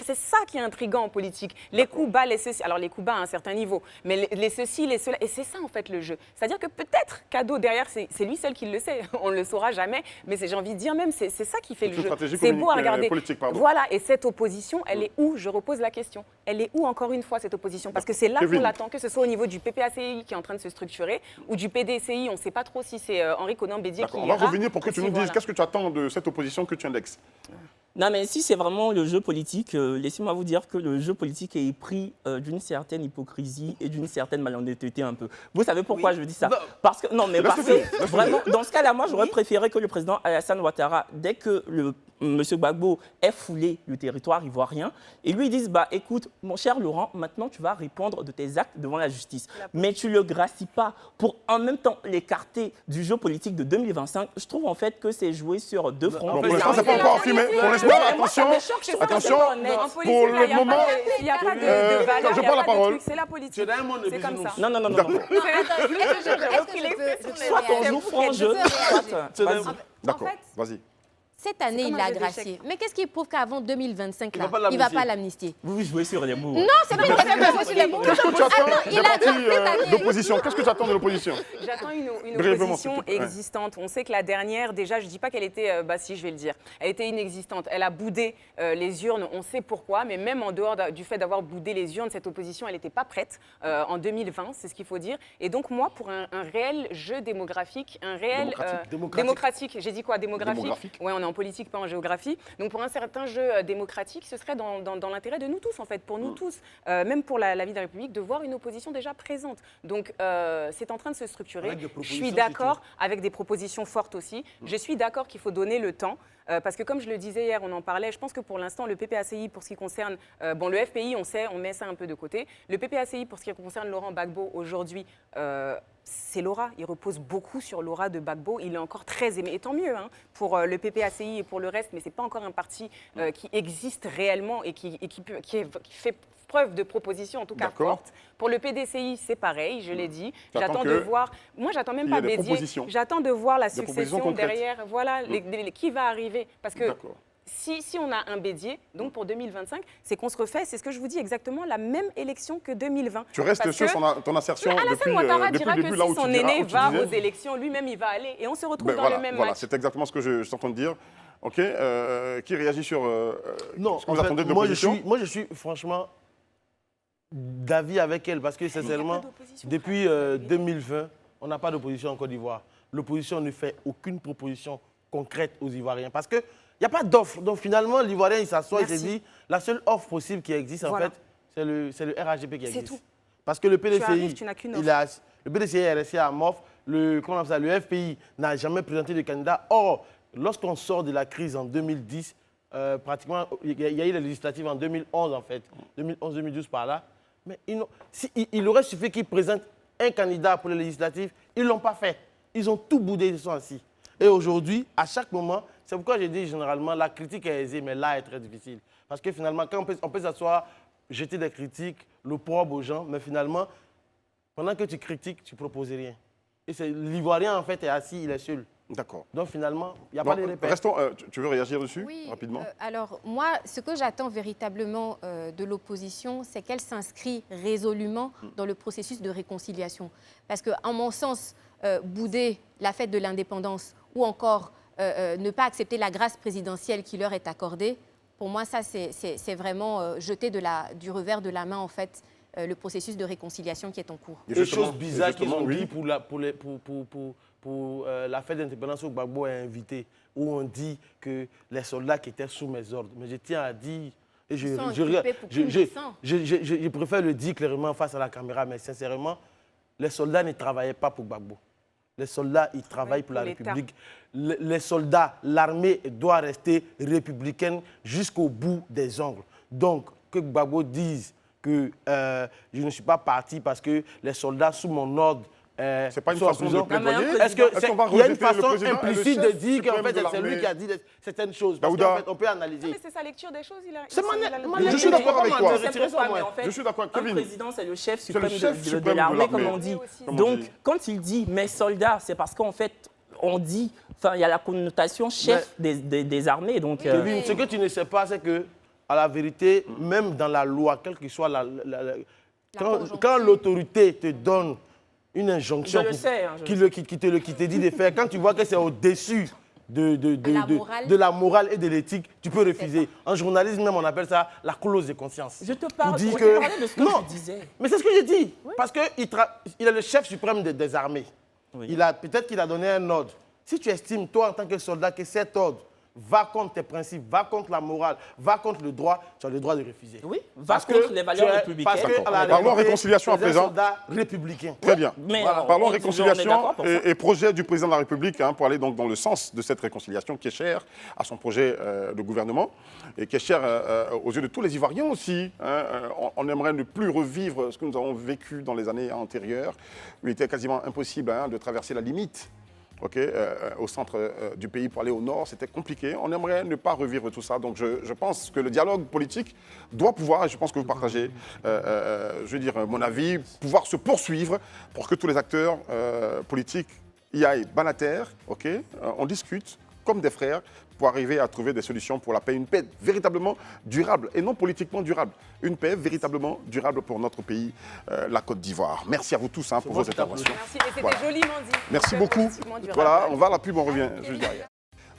C'est ça qui est intriguant en politique. Les coups bas, les ceci, alors les coups bas à un certain niveau, mais les ceci, les cela, et c'est ça en fait le jeu. C'est-à-dire que peut-être Kado derrière, c'est lui seul qui le sait, on ne le saura jamais, mais j'ai envie de dire même, c'est ça qui fait le jeu. C'est beau à regarder. Politique, voilà, et cette opposition, elle est où? Je repose la question. Elle est où encore une fois cette opposition? Parce que c'est là qu'on l'attend, que ce soit au niveau du PPACI qui est en train de se structurer, ou du PDCI, on ne sait pas trop si c'est Henri Konan-Bédier qui on va revenir pour que tu nous dises qu'est-ce que tu attends de cette opposition que tu indexes. Non, mais si c'est vraiment le jeu politique, laissez-moi vous dire que le jeu politique est pris d'une certaine hypocrisie et d'une certaine malhonnêteté un peu. Vous savez pourquoi je dis ça? Parce que, non, mais parce que vraiment, dans ce cas-là, moi, j'aurais préféré que le président Alassane Ouattara, dès que M. Gbagbo ait foulé le territoire ivoirien, et lui dise, bah, écoute, mon cher Laurent, maintenant tu vas répondre de tes actes devant la justice. Mais tu ne le gracies pas pour en même temps l'écarter du jeu politique de 2025. Je trouve en fait que c'est joué sur deux fronts. Pour l'instant, c'est pas encore affirmé. Pour l'instant, attention, pour le moment, il n'y a pas de valeur, je prends la parole. C'est la politique. C'est comme ça. Non. Soit on joue franc jeu, soit... D'accord, vas-y. Cette année, il l'a gracié. Mais qu'est-ce qui prouve qu'avant 2025, là, il ne va pas l'amnistier? Vous jouez sur les mots. Non, c'est pas une sur les mots. Qu'est-ce que tu attends des partis d'opposition? Qu'est-ce que tu attends de l'opposition? J'attends une opposition existante. On sait que la dernière, déjà, je ne dis pas qu'elle était, si, je vais le dire, elle était inexistante. Elle a boudé les urnes, on sait pourquoi, mais même en dehors du fait d'avoir boudé les urnes, cette opposition, elle n'était pas prête en 2020, c'est ce qu'il faut dire. Et donc, moi, pour un réel jeu démographique, un réel... Démocratique. J'ai dit quoi? Démographique. Ouais, on est en politique, pas en géographie. Donc, pour un certain jeu démocratique, ce serait dans l'intérêt de nous tous, en fait, pour nous tous, même pour la vie de la République, de voir une opposition déjà présente. Donc, c'est en train de se structurer. Je suis d'accord avec des propositions fortes aussi. Je suis d'accord qu'il faut donner le temps. Parce que comme je le disais hier, on en parlait, je pense que pour l'instant, le PPACI, pour ce qui concerne... le FPI, on sait, on met ça un peu de côté. Le PPACI, pour ce qui concerne Laurent Gbagbo, aujourd'hui, c'est l'aura. Il repose beaucoup sur l'aura de Gbagbo. Il est encore très aimé. Et tant mieux pour le PPACI et pour le reste, mais ce n'est pas encore un parti qui existe réellement et qui fait preuve de proposition, en tout cas forte. Pour le PDCI, c'est pareil, je l'ai dit. J'attends de voir... Moi, j'attends même pas Bédier. J'attends de voir la succession derrière. Voilà, qui va arriver. Parce que si on a un Bédier, donc pour 2025, c'est qu'on se refait, c'est ce que je vous dis, exactement la même élection que 2020. Tu restes sur ton assertion depuis le début, là où tu son aîné va aux élections, lui-même, il va aller. Et on se retrouve dans le même match. C'est exactement ce que je suis en train de dire. OK. Qui réagit sur ce que vous attendez de l'opposition? Moi, je suis franchement d'avis avec elle, parce que sincèrement, depuis 2020, on n'a pas d'opposition en Côte d'Ivoire. L'opposition ne fait aucune proposition concrète aux Ivoiriens, parce qu'il n'y a pas d'offre. Donc finalement, l'Ivoirien, il s'assoit et se dit, la seule offre possible qui existe, en fait, c'est le RHDP qui existe. Tout. Parce que le PDCI, le PDCI est resté à MOF, le FPI n'a jamais présenté de candidat. Or, lorsqu'on sort de la crise en 2010, pratiquement, il y a eu les législatives en 2011, en fait, 2011-2012 par là. Mais il aurait suffi qu'ils présentent un candidat pour les législatives. Ils ne l'ont pas fait. Ils ont tout boudé, ils sont assis. Et aujourd'hui, à chaque moment, c'est pourquoi j'ai dit généralement, la critique est aisée, mais là, elle est très difficile. Parce que finalement, quand on peut s'asseoir, jeter des critiques, l'opprobre aux gens, mais finalement, pendant que tu critiques, tu ne proposes rien. Et l'Ivoirien, en fait, est assis, il est seul. D'accord. Donc finalement, il n'y a pas de répète. Restons, tu veux réagir dessus rapidement? Alors moi, ce que j'attends véritablement de l'opposition, c'est qu'elle s'inscrit résolument dans le processus de réconciliation. Parce qu'en mon sens, bouder la fête de l'indépendance ou encore ne pas accepter la grâce présidentielle qui leur est accordée, pour moi, ça, c'est vraiment jeter du revers de la main, en fait, le processus de réconciliation qui est en cours. Des choses bizarres qu'ils ont dit pour la fête d'indépendance où Gbagbo est invité, où on dit que les soldats qui étaient sous mes ordres. Mais je tiens à dire, et je préfère le dire clairement face à la caméra, mais sincèrement, les soldats ne travaillaient pas pour Gbagbo. Les soldats, ils travaillent pour la République. Les soldats, l'armée doit rester républicaine jusqu'au bout des ongles. Donc, que Gbagbo dise que je ne suis pas parti parce que les soldats sous mon ordre C'est pas une soit en façon de prison. plaidoyer. Est-ce qu'on va qu'il y a une rejeter le façon président et le implicite de chef dire qu'en suprême fait de c'est lui l'armée? qui a dit certaines choses? Parce Daouda. qu'en fait, on peut analyser. Non, mais c'est sa lecture des choses. C'est Je suis d'accord avec toi. Je suis d'accord avec Un Kevin. président, c'est le chef C'est le suprême chef de suprême de l'armée, comme l'armée. on dit. Comme on Donc, dit. quand il dit mes soldats, c'est parce qu'en fait, on dit, enfin, il y a la connotation chef des armées. Donc, Kevin, ce que tu ne sais pas, c'est que, à la vérité, même dans la loi, quelle que soit quand l'autorité te donne une injonction Je le sais, hein, qui te dit de faire, quand tu vois que c'est au-dessus de la morale et de l'éthique, tu peux refuser. En journalisme, même, on appelle ça la clause de conscience. je te parle Dit je que- te parlais de ce que Non. tu disais. Mais c'est ce que j'ai dit. Parce qu'il est le chef suprême des armées. Oui. Peut-être qu'il a donné un ordre. Si tu estimes, toi, en tant que soldat, que cet ordre va contre tes principes, va contre la morale, va contre le droit, tu as le droit de refuser. Oui, va Parce contre que les valeurs tu es- républicaines. Parce que, à la Parlons réalité, réconciliation à tu es un présent. soldat républicain. Très bien. Mais Parlons on est réconciliation d'accord pour ça. et projet du président de la République pour aller donc dans le sens de cette réconciliation qui est chère à son projet de gouvernement et qui est chère aux yeux de tous les Ivoiriens aussi. On aimerait ne plus revivre ce que nous avons vécu dans les années antérieures où il était quasiment impossible de traverser la limite. Au centre du pays pour aller au nord, c'était compliqué. On aimerait ne pas revivre tout ça. Donc je pense que le dialogue politique doit pouvoir, et je pense que vous partagez, je veux dire, mon avis, pouvoir se poursuivre pour que tous les acteurs politiques y aillent ban à terre, on discute comme des frères pour arriver à trouver des solutions pour la paix, une paix véritablement durable et non politiquement durable. Une paix véritablement durable pour notre pays, la Côte d'Ivoire. Merci à vous tous pour vos interventions. Merci. Et c'était Voilà. joliment dit. Merci Très beaucoup. politiquement durable. Voilà, on va à la pub, on revient juste derrière.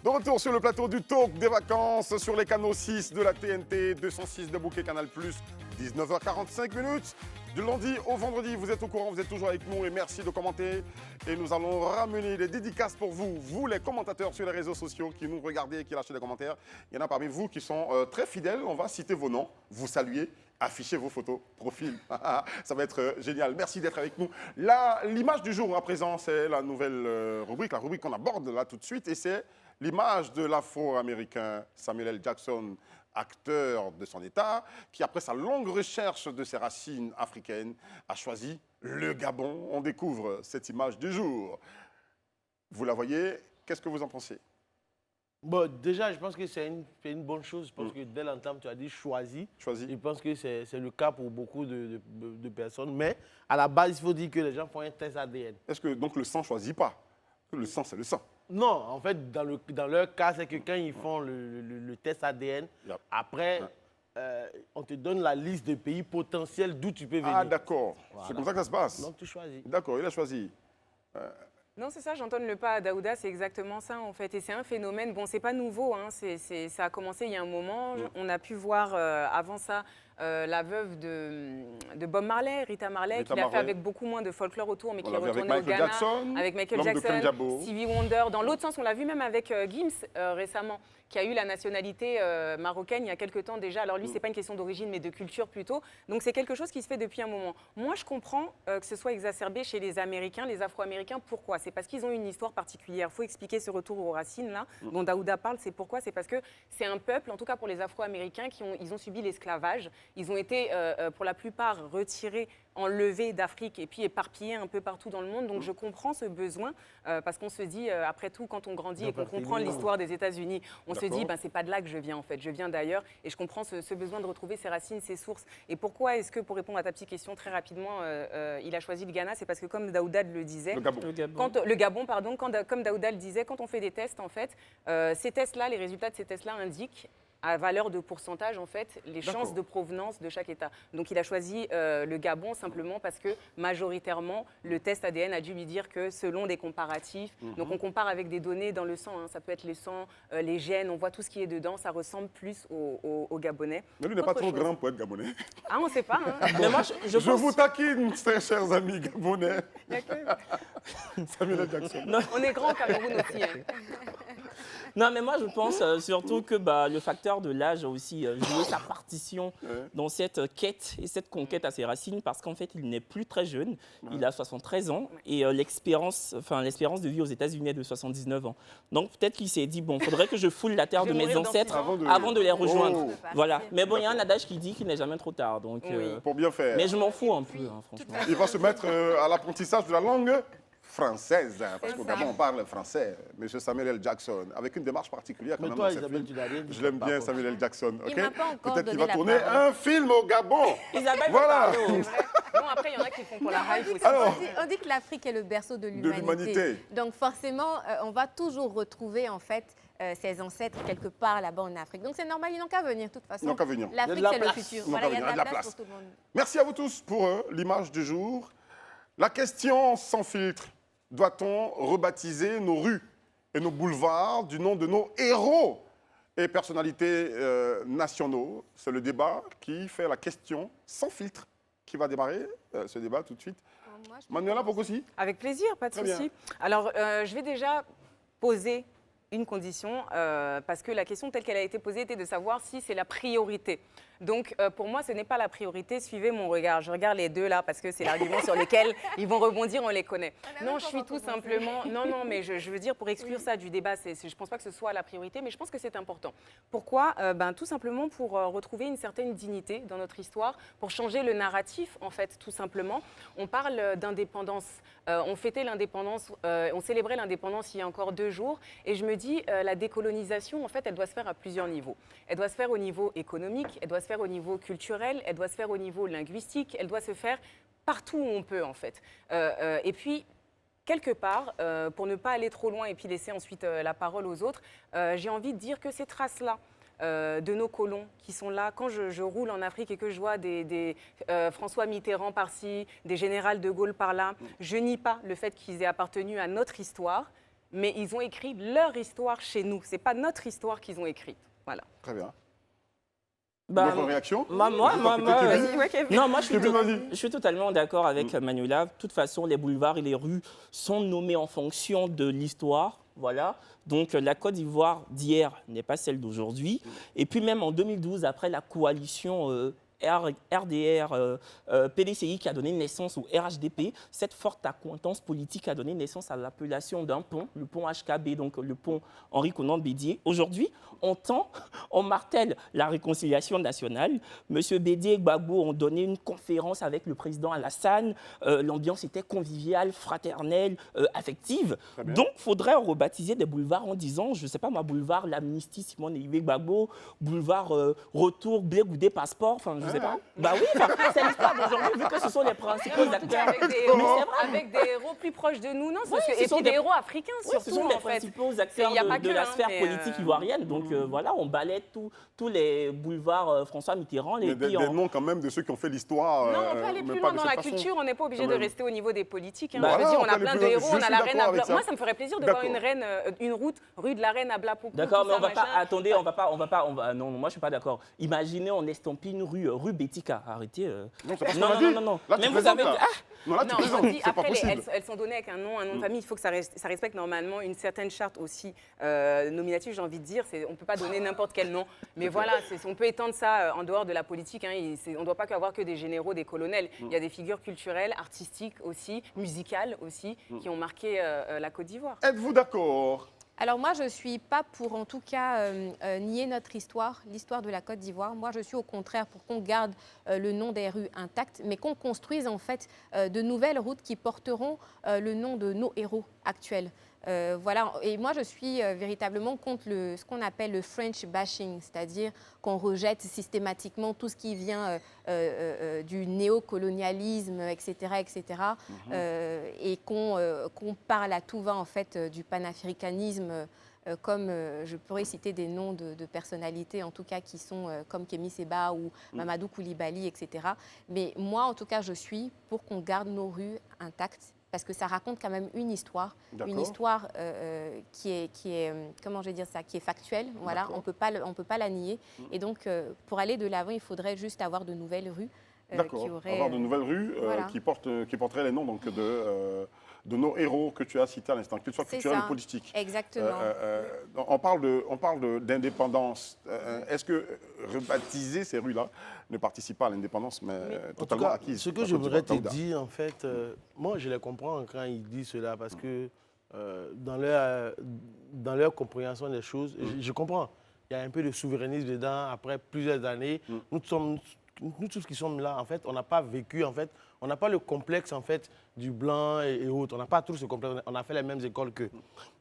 De retour sur le plateau du Talk des vacances sur les canaux 6 de la TNT, 206 de Bouquet Canal+, 19h45 minutes. Du lundi au vendredi, vous êtes au courant, vous êtes toujours avec nous et merci de commenter. Et nous allons ramener des dédicaces pour vous, vous les commentateurs sur les réseaux sociaux qui nous regardez et qui lâchez des commentaires. Il y en a parmi vous qui sont très fidèles, on va citer vos noms, vous saluer, afficher vos photos, profil. Ça va être génial. Merci d'être avec nous. L'image du jour à présent, c'est la nouvelle rubrique, la rubrique qu'on aborde là tout de suite et c'est l'image de l'Afro-Américain Samuel L. Jackson, acteur de son État, qui après sa longue recherche de ses racines africaines, a choisi le Gabon. On découvre cette image du jour. Vous la voyez, qu'est-ce que vous en pensez? Bon, déjà, je pense que c'est une bonne chose. Je pense que dès l'entame, tu as dit choisi. Je pense que c'est le cas pour beaucoup de personnes. Mais à la base, il faut dire que les gens font un test ADN. Est-ce que donc le sang ne choisit pas? Le sang, c'est le sang. Non, en fait, dans leur cas, c'est que quand ils font le test ADN, après, on te donne la liste de pays potentiels d'où tu peux venir. Ah, d'accord. Voilà. C'est comme ça que ça se passe. Donc, tu choisis. D'accord, il a choisi. Non, c'est ça, j'entends le pas à Daouda, c'est exactement ça en fait. Et c'est un phénomène, bon, c'est pas nouveau, ça a commencé il y a un moment. On a pu voir avant ça la veuve de Bob Marley, Rita Marley, qui l'a fait avec beaucoup moins de folklore autour, mais qui est retournée au Ghana. Avec Michael Jackson, Stevie Wonder. Dans l'autre sens, on l'a vu même avec Gims récemment, qui a eu la nationalité marocaine il y a quelques temps déjà. Alors lui, c'est pas une question d'origine, mais de culture plutôt. Donc c'est quelque chose qui se fait depuis un moment. Moi, je comprends que ce soit exacerbé chez les Américains, les Afro-Américains. Pourquoi? C'est parce qu'ils ont une histoire particulière. Il faut expliquer ce retour aux racines là, dont Daouda parle. C'est pourquoi? C'est parce que c'est un peuple, en tout cas pour les Afro-Américains, ils ont subi l'esclavage. Ils ont été, pour la plupart, retirés, enlevés d'Afrique et puis éparpillés un peu partout dans le monde. Donc je comprends ce besoin parce qu'on se dit, après tout, quand on grandit et qu'on comprend l'histoire des États-Unis, on se dit, c'est pas de là que je viens en fait, je viens d'ailleurs et je comprends ce besoin de retrouver ses racines, ses sources. Et pourquoi est-ce que, pour répondre à ta petite question très rapidement, il a choisi le Ghana? C'est parce que comme Daouda le disait, le Gabon, pardon, comme Daouda le disait, quand on fait des tests en fait, ces tests-là, les résultats de ces tests-là indiquent à valeur de pourcentage, en fait, les chances de provenance de chaque État. Donc, il a choisi le Gabon simplement parce que, majoritairement, le test ADN a dû lui dire que, selon des comparatifs, donc on compare avec des données dans le sang, ça peut être les sangs, les gènes, on voit tout ce qui est dedans, ça ressemble plus au Gabonais. Mais lui n'est pas trop grand pour être Gabonais. Ah, on ne sait pas. Mais moi, je vous taquine, très chers amis Gabonais. Samuel L. Jackson. On est grand au Cameroun aussi. Non, mais moi, je pense surtout que le facteur de l'âge a aussi joué sa partition dans cette quête et cette conquête à ses racines, parce qu'en fait, il n'est plus très jeune. Il a 73 ans et l'espérance de vie aux États-Unis est de 79 ans. Donc, peut-être qu'il s'est dit, bon, il faudrait que je foule la terre de mes ancêtres avant de les rejoindre. Oh. Voilà. Mais bon, il y a un adage qui dit qu'il n'est jamais trop tard. Donc, Pour bien faire. mais je m'en fous un peu, hein, franchement. Il va se mettre à l'apprentissage de la langue française, hein, parce qu'au Gabon, on parle français. Monsieur Samuel L. Jackson, avec une démarche particulière quand Mais même toi, dans ce Isabelle, film. tu n'as rien dit. Je l'aime bien, Samuel L. Jackson. Il ok. m'a pas encore Peut-être qu'il donné va la tourner parole. un film au Gabon. Isabelle, Voilà. Bon, après, il y en a qui font pour la hype aussi. Alors, On dit que l'Afrique est le berceau de l'humanité. Donc forcément, on va toujours retrouver en fait ses ancêtres quelque part là-bas en Afrique. Donc c'est normal, ils n'ont qu'à venir de toute façon. Ils n'ont qu'à venir. L'Afrique, Il y a de c'est la le place. futur. Ils n'ont Voilà, qu'à il y a venir, de la place pour tout le monde. Merci à vous tous pour l'image du jour. La question sans filtre. Doit-on rebaptiser nos rues et nos boulevards du nom de nos héros et personnalités nationaux? C'est le débat qui fait la question sans filtre qui va démarrer ce débat tout de suite. Moi, je peux Manuela commencer. Pocosi. Avec plaisir, pas de Très bien. souci. Alors, je vais déjà poser une condition, parce que la question telle qu'elle a été posée était de savoir si c'est la priorité. Donc, pour moi, ce n'est pas la priorité. Suivez mon regard. Je regarde les deux là, parce que c'est l'argument sur lequel ils vont rebondir, on les connaît. Non, je suis tout simplement... Non, mais je veux dire, pour exclure ça du débat, je ne pense pas que ce soit la priorité, mais je pense que c'est important. Pourquoi tout simplement pour retrouver une certaine dignité dans notre histoire, pour changer le narratif, en fait, tout simplement. On parle d'indépendance. On fêtait l'indépendance, on célébrait l'indépendance il y a encore 2 jours. Et je me dis, la décolonisation, en fait, elle doit se faire à plusieurs niveaux. Elle doit se faire au niveau économique, elle doit se faire au niveau culturel, elle doit se faire au niveau linguistique, elle doit se faire partout où on peut, en fait. Et puis, quelque part, pour ne pas aller trop loin et puis laisser ensuite la parole aux autres, j'ai envie de dire que ces traces-là, de nos colons qui sont là. Quand je roule en Afrique et que je vois des François Mitterrand par-ci, des générals de Gaulle par-là, je nie pas le fait qu'ils aient appartenu à notre histoire, mais ils ont écrit leur histoire chez nous. Ce n'est pas notre histoire qu'ils ont écrite. Voilà. Très bien. Bah, Votre réaction? moi, Vas-y, ouais, Kevin. non, moi, Kevin, vas-y. je suis totalement d'accord avec Manuela. De toute façon, les boulevards et les rues sont nommés en fonction de l'histoire. Voilà. Donc, la Côte d'Ivoire d'hier n'est pas celle d'aujourd'hui. Et puis, même en 2012, après la coalition RDR, PDCI qui a donné naissance au RHDP, cette forte accointance politique a donné naissance à l'appellation d'un pont, le pont HKB, donc le pont Henri Konan Bédier. Aujourd'hui, on martèle la réconciliation nationale. Monsieur Bédier et Gbagbo ont donné une conférence avec le président Alassane. L'ambiance était conviviale, fraternelle, affective. Donc, il faudrait rebaptiser des boulevards en disant, je ne sais pas moi, boulevard L'Amnistie, Simone Eyiwe Gbagbo, boulevard Retour, Blé Goudé, Passeport, enfin, je ne sais pas. Bah oui, c'est l'histoire d'aujourd'hui, vu que ce sont les principaux acteurs. Avec des héros, avec des héros plus proches de nous, non, et puis des héros africains Oui, surtout, ce sont les en fait. principaux acteurs Il y a pas de que, la hein, sphère mais, politique ivoirienne. Donc voilà, on balaie tous les boulevards François Mitterrand. Mais des noms quand même de ceux qui ont fait l'histoire. Non, on peut aller mais plus pas loin de dans cette la façon. culture, on n'est pas obligé Quand de même. rester au niveau des politiques. Hein. Bah Je veux voilà, dire, on on peut a aller plein plus de loin. héros, Je on a suis la d'accord reine à avec Bla... ça. Moi, ça me ferait plaisir de voir D'accord. une rue de la reine à Blapo. D'accord, mais on va pas. Attendez, non, moi je suis pas d'accord. Imaginez, on estampille une rue Bética. Arrêtez. Non, c'est pas ce Non, qu'on a non, dit. non, non. Là, tu Même vous plaisantes, avez. là. Non, là, tu Non, plaisantes. on dit, C'est pas après, possible. elles sont données avec un nom de famille. Il faut que ça respecte normalement une certaine charte aussi nominative, j'ai envie de dire. On ne peut pas donner n'importe quel nom. Mais voilà, on peut étendre ça en dehors de la politique. Hein. On ne doit pas avoir que des généraux, des colonels. Il y a des figures culturelles, artistiques aussi, musicales aussi, qui ont marqué la Côte d'Ivoire. Êtes-vous d'accord? Alors moi, je ne suis pas pour, en tout cas, nier notre histoire, l'histoire de la Côte d'Ivoire. Moi, je suis au contraire pour qu'on garde le nom des rues intactes, mais qu'on construise en fait de nouvelles routes qui porteront le nom de nos héros actuels. Voilà. Et moi, je suis véritablement contre ce qu'on appelle le French bashing, c'est-à-dire qu'on rejette systématiquement tout ce qui vient du néocolonialisme, etc., etc., et qu'on parle à tout va en fait du panafricanisme. Comme je pourrais citer des noms de personnalités, en tout cas, qui sont comme Kémy Séba ou Mamadou Koulibaly, etc. Mais moi, en tout cas, je suis pour qu'on garde nos rues intactes, parce que ça raconte quand même une histoire qui est comment je vais dire ça, qui est factuelle. Voilà, on peut pas la nier. Et donc, pour aller de l'avant, il faudrait juste avoir de nouvelles rues. D'accord, avoir de nouvelles rues voilà. qui porteraient les noms donc, de nos héros que tu as cités à l'instant, qu'ils soient C'est culturels ça. ou politiques. Exactement. On parle d'indépendance. Est-ce que rebaptiser ces rues-là ne participe pas à l'indépendance, mais En tout totalement cas, acquise? ce que la je Côte voudrais d'Ivoire, te Daouda. dire, en fait, moi, je les comprends quand ils disent cela parce que dans leur compréhension des choses, je comprends. Il y a un peu de souverainisme dedans. Après plusieurs années, nous tous qui sommes là, en fait, on n'a pas vécu, en fait, on n'a pas le complexe, en fait, du blanc et autres. On n'a pas tous ce complexe. On a fait les mêmes écoles qu'eux.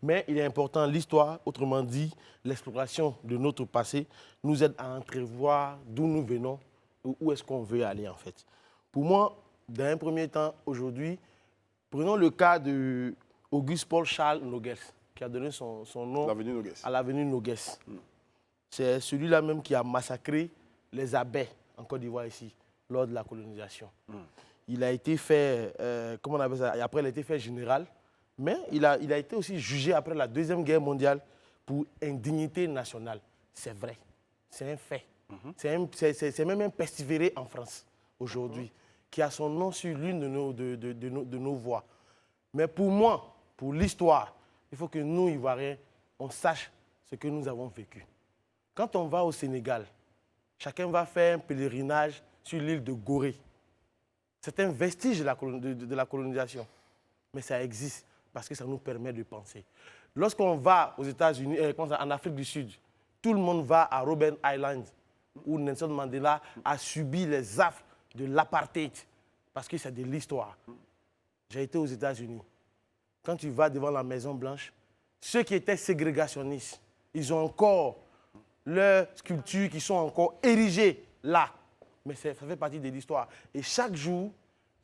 Mais il est important, l'histoire, autrement dit, l'exploration de notre passé, nous aide à entrevoir d'où nous venons, où est-ce qu'on veut aller, en fait. Pour moi, dans un premier temps, aujourd'hui, prenons le cas de Auguste Paul Charles Noguès, qui a donné son nom L'avenue Noguès. à l'avenue Noguès. C'est celui-là même qui a massacré les abbés en Côte d'Ivoire ici, lors de la colonisation. Il a été fait, comment on appelle ça, et après il a été fait général, mais il a été aussi jugé après la Deuxième Guerre mondiale pour indignité nationale. C'est vrai, c'est un fait. C'est même un persévéré en France aujourd'hui, qui a son nom sur l'une de nos voies. Mais pour moi, pour l'histoire, il faut que nous, Ivoiriens, on sache ce que nous avons vécu. Quand on va au Sénégal, chacun va faire un pèlerinage sur l'île de Gorée. C'est un vestige de la colonisation. Mais ça existe parce que ça nous permet de penser. Lorsqu'on va aux États-Unis, en Afrique du Sud, tout le monde va à Robben Island, où Nelson Mandela a subi les affres de l'apartheid, parce que c'est de l'histoire. J'ai été aux États-Unis. Quand tu vas devant la Maison-Blanche, ceux qui étaient ségrégationnistes, ils ont encore leurs sculptures qui sont encore érigées là. Mais ça fait partie de l'histoire. Et chaque jour,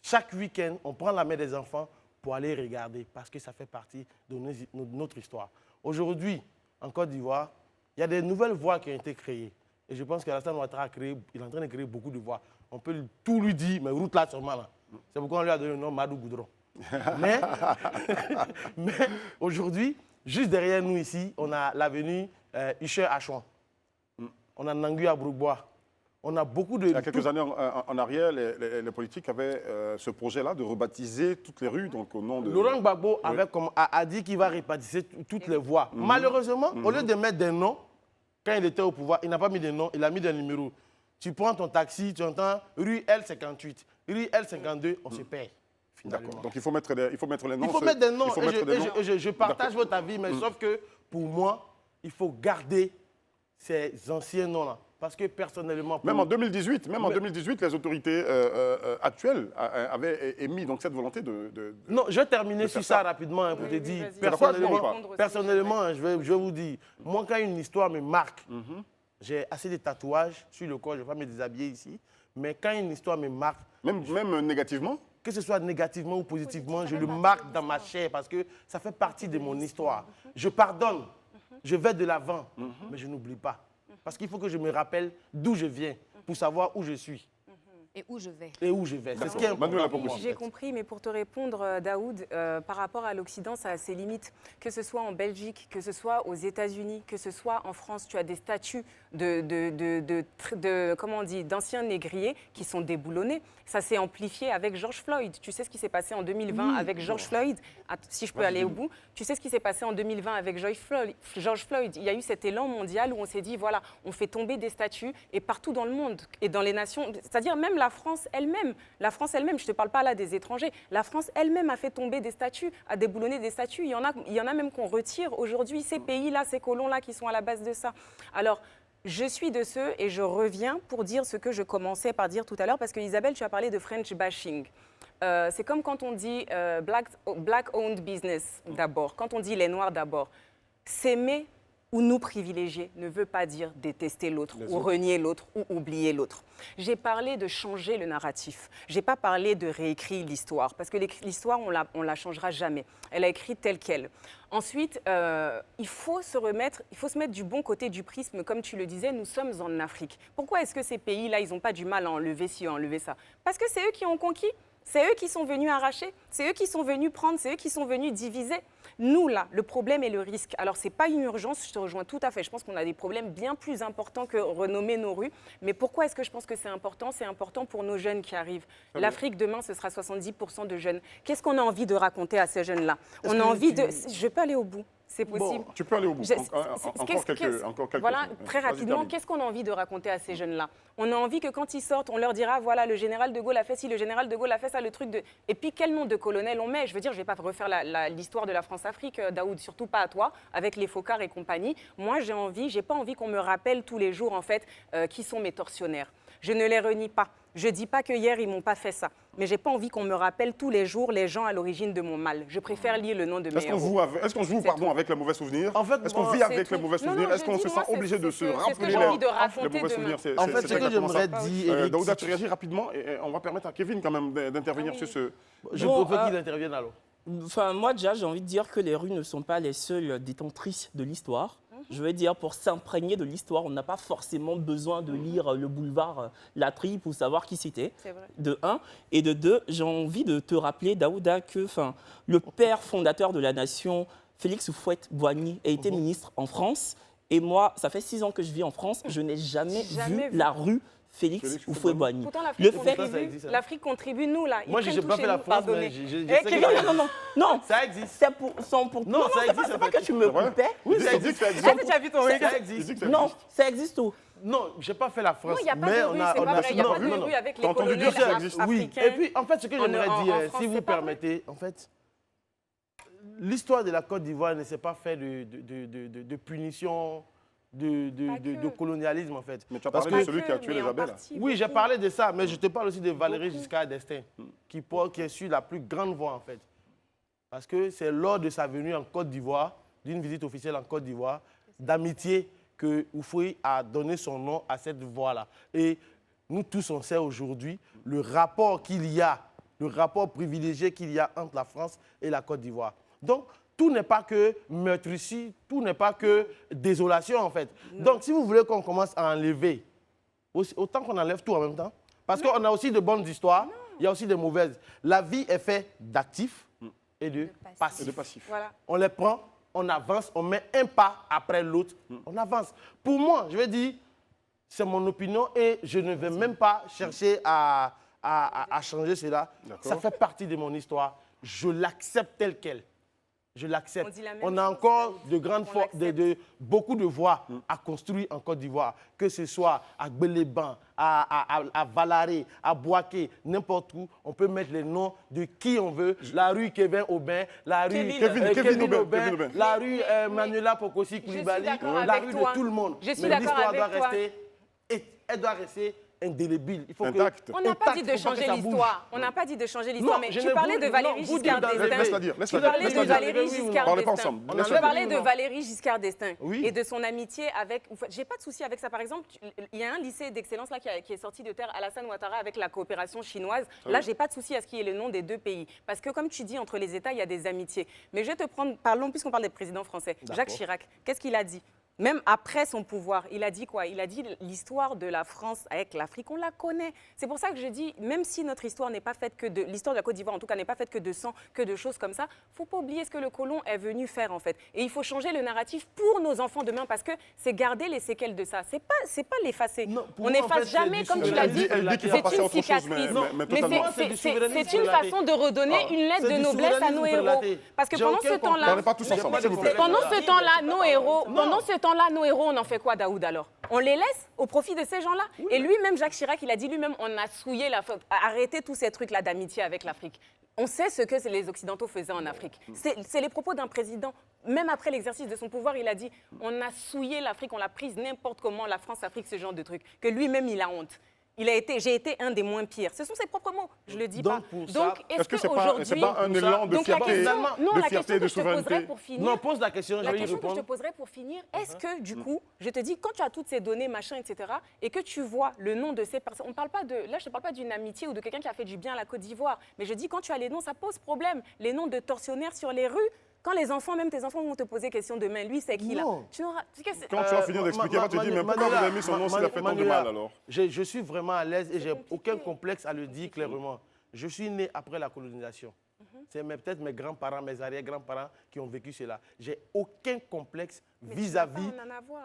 chaque week-end, on prend la main des enfants pour aller regarder parce que ça fait partie de notre histoire. Aujourd'hui, en Côte d'Ivoire, il y a des nouvelles voies qui ont été créées. Et je pense qu'Alassane Ouattara il est en train de créer beaucoup de voies. On peut tout lui dire, mais route là seulement là. C'est pourquoi on lui a donné le nom Madou Goudron. mais aujourd'hui, juste derrière nous ici, on a l'avenue Isher Achouan. On a Nangu à Broukbois. On a beaucoup de... Il y a quelques années en arrière, les politiques avaient ce projet-là de rebaptiser toutes les rues donc, au nom de... Laurent Gbagbo a dit qu'il va rebaptiser toutes les voies. Malheureusement, au lieu de mettre des noms, quand il était au pouvoir, il n'a pas mis des noms, il a mis des numéros. Tu prends ton taxi, tu entends rue L58, rue L52, on se perd. D'accord. Donc il faut mettre les noms. Il faut mettre des noms. Il faut mettre des noms. Je partage votre avis, mais sauf que pour moi, il faut garder ces anciens noms-là. Parce que personnellement... Même en 2018, les autorités actuelles avaient émis donc, cette volonté de... Non, je vais terminer sur ça rapidement hein, pour te Oui, dire. vas-y. Personnellement, je vais vous dire, moi quand une histoire me marque, j'ai assez de tatouages sur le corps, je ne vais pas me déshabiller ici, mais quand une histoire me marque... Même négativement? Que ce soit négativement ou positivement, je le marque dans ma chair parce que ça fait partie de mon histoire. Je pardonne, je vais de l'avant, mais je n'oublie pas. Parce qu'il faut que je me rappelle d'où je viens pour savoir où je suis. Et où je vais. Et où je vais. C'est ce qui est important pour moi. J'ai compris, mais pour te répondre, Daoud, par rapport à l'Occident, ça a ses limites. Que ce soit en Belgique, que ce soit aux États-Unis, que ce soit en France, tu as des statues comment on dit, d'anciens négriers qui sont déboulonnés. Ça s'est amplifié avec George Floyd. Tu sais ce qui s'est passé en 2020 avec George Floyd? Si je peux aller au bout. Tu sais ce qui s'est passé en 2020 avec George Floyd? Il y a eu cet élan mondial où on s'est dit, voilà, on fait tomber des statues et partout dans le monde et dans les nations, c'est-à-dire même la France elle-même, je ne te parle pas là des étrangers, la France elle-même a fait tomber des statues, a déboulonné des statues. Il y en a même qu'on retire aujourd'hui, ces pays-là, ces colons-là qui sont à la base de ça. Alors, je suis de ceux, et je reviens pour dire ce que je commençais par dire tout à l'heure, parce que Isabelle, tu as parlé de French bashing. C'est comme quand on dit black-owned business d'abord, quand on dit les Noirs d'abord. S'aimer ou nous privilégier ne veut pas dire détester l'autre ou renier l'autre ou oublier l'autre. J'ai parlé de changer le narratif. Je n'ai pas parlé de réécrire l'histoire, parce que l'histoire, on la changera jamais. Elle a écrit telle qu'elle. Ensuite, il faut se mettre du bon côté du prisme. Comme tu le disais, nous sommes en Afrique. Pourquoi est-ce que ces pays-là, ils n'ont pas du mal à enlever ci, à enlever ça? Parce que c'est eux qui ont conquis. C'est eux qui sont venus arracher, c'est eux qui sont venus prendre, c'est eux qui sont venus diviser. Nous, là, le problème est le risque. Alors, ce n'est pas une urgence, je te rejoins tout à fait. Je pense qu'on a des problèmes bien plus importants que renommer nos rues. Mais pourquoi est-ce que je pense que c'est important? C'est important pour nos jeunes qui arrivent. L'Afrique, demain, ce sera 70% de jeunes. Qu'est-ce qu'on a envie de raconter à ces jeunes-là? On a envie de... Je peux aller au bout. C'est possible. Bon, tu peux aller au bout. Encore quelques voilà, secondes. très Vas-y, rapidement, termine. qu'est-ce qu'on a envie de raconter à ces jeunes-là? On a envie que quand ils sortent, on leur dira, voilà, le général de Gaulle a fait ci, le général de Gaulle a fait ça, le truc de... Et puis, quel nom de colonel on met? Je veux dire, je ne vais pas refaire l'histoire de la France-Afrique, Daoud, surtout pas à toi, avec les Foccart et compagnie. Moi, j'ai pas envie qu'on me rappelle tous les jours, en fait, qui sont mes tortionnaires. Je ne les renie pas. Je ne dis pas que hier, ils ne m'ont pas fait ça. Mais je n'ai pas envie qu'on me rappelle tous les jours les gens à l'origine de mon mal. Je préfère lire le nom de mes héros. Est-ce qu'on joue avec le mauvais souvenir? En fait, est-ce qu'on moi, vit avec le tout. mauvais souvenir? Non, Est-ce qu'on je se dis, sent moi, obligé de se c'est ce que rappeler j'ai envie de les raconter mauvais demain. souvenirs? En fait, ce que exactement ça. j'aimerais dire, Eric, Daouda, tu réagis rapidement et on va permettre à Kevin quand même d'intervenir sur ce... je Bon, préfère qu'il intervienne alors. Enfin, moi, déjà, j'ai envie de dire que les rues ne sont pas les seules détentrices de l'histoire. Je veux dire, pour s'imprégner de l'histoire, on n'a pas forcément besoin de lire le boulevard La Tri pour savoir qui c'était, C'est vrai. de un. Et de deux, j'ai envie de te rappeler, Daouda, que le père fondateur de la nation, Félix Houphouët-Boigny, a été ministre en France. Et moi, ça fait 6 ans que je vis en France, je n'ai jamais Jamais vu vu. la rue Félix Houphouët-Boigny. Pourtant, Le l'Afrique fait... contribue, l'Afrique contribue, nous, là. Ils Moi, je prennent n'ai tout pas chez fait la nous, France, mais pardonnez. je Eh, sais que... Kevin, Non, Ça existe. c'est pour... Non, ça c'est existe, pas, en pas fait. que tu me C'est vrai? coupais. Oui, ça existe, ça existe. Ah, t'as vu ton regard? Ça existe. Non, ça existe où? Non, je n'ai pas fait la France. Non, il n'y a pas mais de on rue, a, c'est on pas a vrai. Il n'y a non, pas de non, non. rue avec T'as les entendu colonels dire ça existe? Oui, africains. et puis en fait, ce que j'aimerais en dire, France, si vous c'est pas permettez, en fait, l'histoire de la Côte d'Ivoire ne s'est pas fait de punition, de colonialisme, en fait. Mais tu as Parce parlé que- de celui qui a tué les abeilles. Oui, j'ai parlé de ça, mais je te parle aussi de Valéry Giscard d'Estaing, qui est sur la plus grande voie, en fait. Parce que c'est lors de sa venue en Côte d'Ivoire, d'une visite officielle en Côte d'Ivoire, d'amitié, que Houphouët a donné son nom à cette voie-là. Et nous tous, on sait aujourd'hui le rapport qu'il y a, le rapport privilégié qu'il y a entre la France et la Côte d'Ivoire. Donc, tout n'est pas que meurtrissure, tout n'est pas que désolation, en fait. Donc, si vous voulez qu'on commence à enlever, autant qu'on enlève tout en même temps, parce qu'on a aussi de bonnes histoires, il y a aussi de mauvaises. La vie est faite d'actifs et de Et passifs. de passif. Voilà. On les prend, on avance, on met un pas après l'autre, on avance. Pour moi, je vais dire, c'est mon opinion et je ne vais même pas chercher à changer cela. D'accord. Ça fait partie de mon histoire. Je l'accepte tel quel. Je l'accepte. On dit la même On a chose, encore Daoud. de grandes On l'accepte. beaucoup de voies à construire en Côte d'Ivoire, que ce soit à Gbeleban, à Valaré, à Boaké, n'importe où. On peut mettre les noms de qui on veut. La rue Kevin Aubin, la rue Kevin Aubin. la rue Manuela Pokosi Koulibaly, d'accord la avec rue toi. de tout le monde. Je suis Mais d'accord l'histoire avec doit toi. rester, elle doit rester indélébile. Il faut Intacte. On n'a pas intacte, dit de il faut pas que changer ça bouge. l'histoire. On n'a pas dit de changer l'histoire. Non, Mais je tu ne parlais vous- de non, Valéry vous Giscard dites dans les d'Estaing. Laisse-la dire, laisse-la Tu dire. parlais laisse-la de dire. Valéry Oui ou non? Giscard Parlez pas d'Estaing. ensemble. On Laisse-la Tu enlève dire. parlais de Valéry Giscard d'Estaing Oui. et de son amitié avec... J'ai pas de souci avec ça. Par exemple, il y a un lycée d'excellence là qui est sorti de terre, Alassane Ouattara, avec la coopération chinoise. Là, j'ai pas de souci à ce qu'il y ait le nom des deux pays. Parce que comme tu dis, entre les États, il y a des amitiés. Mais je vais te prendre... Parlons, puisqu'on parle des présidents français. Jacques Chirac, qu'est-ce qu'il a dit? Même après son pouvoir, il a dit quoi? Il a dit l'histoire de la France avec l'Afrique, on la connaît. C'est pour ça que je dis, même si notre histoire n'est pas faite que de... L'histoire de la Côte d'Ivoire, en tout cas, n'est pas faite que de sang, que de choses comme ça, il ne faut pas oublier ce que le colon est venu faire, en fait. Et il faut changer le narratif pour nos enfants demain, parce que c'est garder les séquelles de ça. C'est pas l'effacer. Non, pour On moi, en n'efface fait, jamais, c'est comme du tu l'as dit. Elle dit qu'il faut C'est passer à une autre chose, cicatrice. mais totalement. c'est du c'est souverainisme une relaté. façon de redonner une lettre C'est de du noblesse à nos souverainisme héros. relaté. Parce que J'ai pendant aucun ce complexe. temps-là, Parlez pas tous ensemble, s'il vous plaît. pendant ce temps-là, nos héros, Non. pendant ce temps-là, nos héros, on en fait quoi, Daoud, alors? On les laisse au profit de ces gens-là? Et lui-même, Jacques Chirac, il a dit lui-même, on a souillé la faute, arrêté tous ces trucs-là d'amitié avec l'Afrique. On sait ce que les Occidentaux faisaient en Afrique. C'est les propos d'un président. Même après l'exercice de son pouvoir, il a dit, on a souillé l'Afrique, on l'a prise n'importe comment, la France-Afrique, ce genre de trucs. Que lui-même, il a honte. J'ai été un des moins pires. Ce sont ses propres mots, je le dis Donc, pas. pour ça, Donc, Est-ce que c'est qu'aujourd'hui... pas un élan de Donc la fierté, question, non, de la fierté, question de que je te poserai souveraineté? pour finir... Non, pose la question, je La vais y question que je te répondre. poserai pour finir, est-ce que du coup, je te dis, quand tu as toutes ces données, machin, etc., et que tu vois le nom de ces personnes, on parle pas de, là, je ne parle pas d'une amitié ou de quelqu'un qui a fait du bien à la Côte d'Ivoire, mais je dis, quand tu as les noms, ça pose problème. Les noms de tortionnaires sur les rues, quand les enfants, même tes enfants, vont te poser question demain, lui, c'est qui là? Non. Tu n'auras- Quand tu vas finir d'expliquer, va te dire, mais pourquoi vous avez mis son nom s'il a fait tant de mal alors? Je suis vraiment à l'aise et j'ai aucun complexe à le dire clairement. je suis né après la colonisation. C'est peut-être mes grands-parents, mes arrière-grands-parents qui ont vécu cela. J'ai aucun complexe vis-à-vis,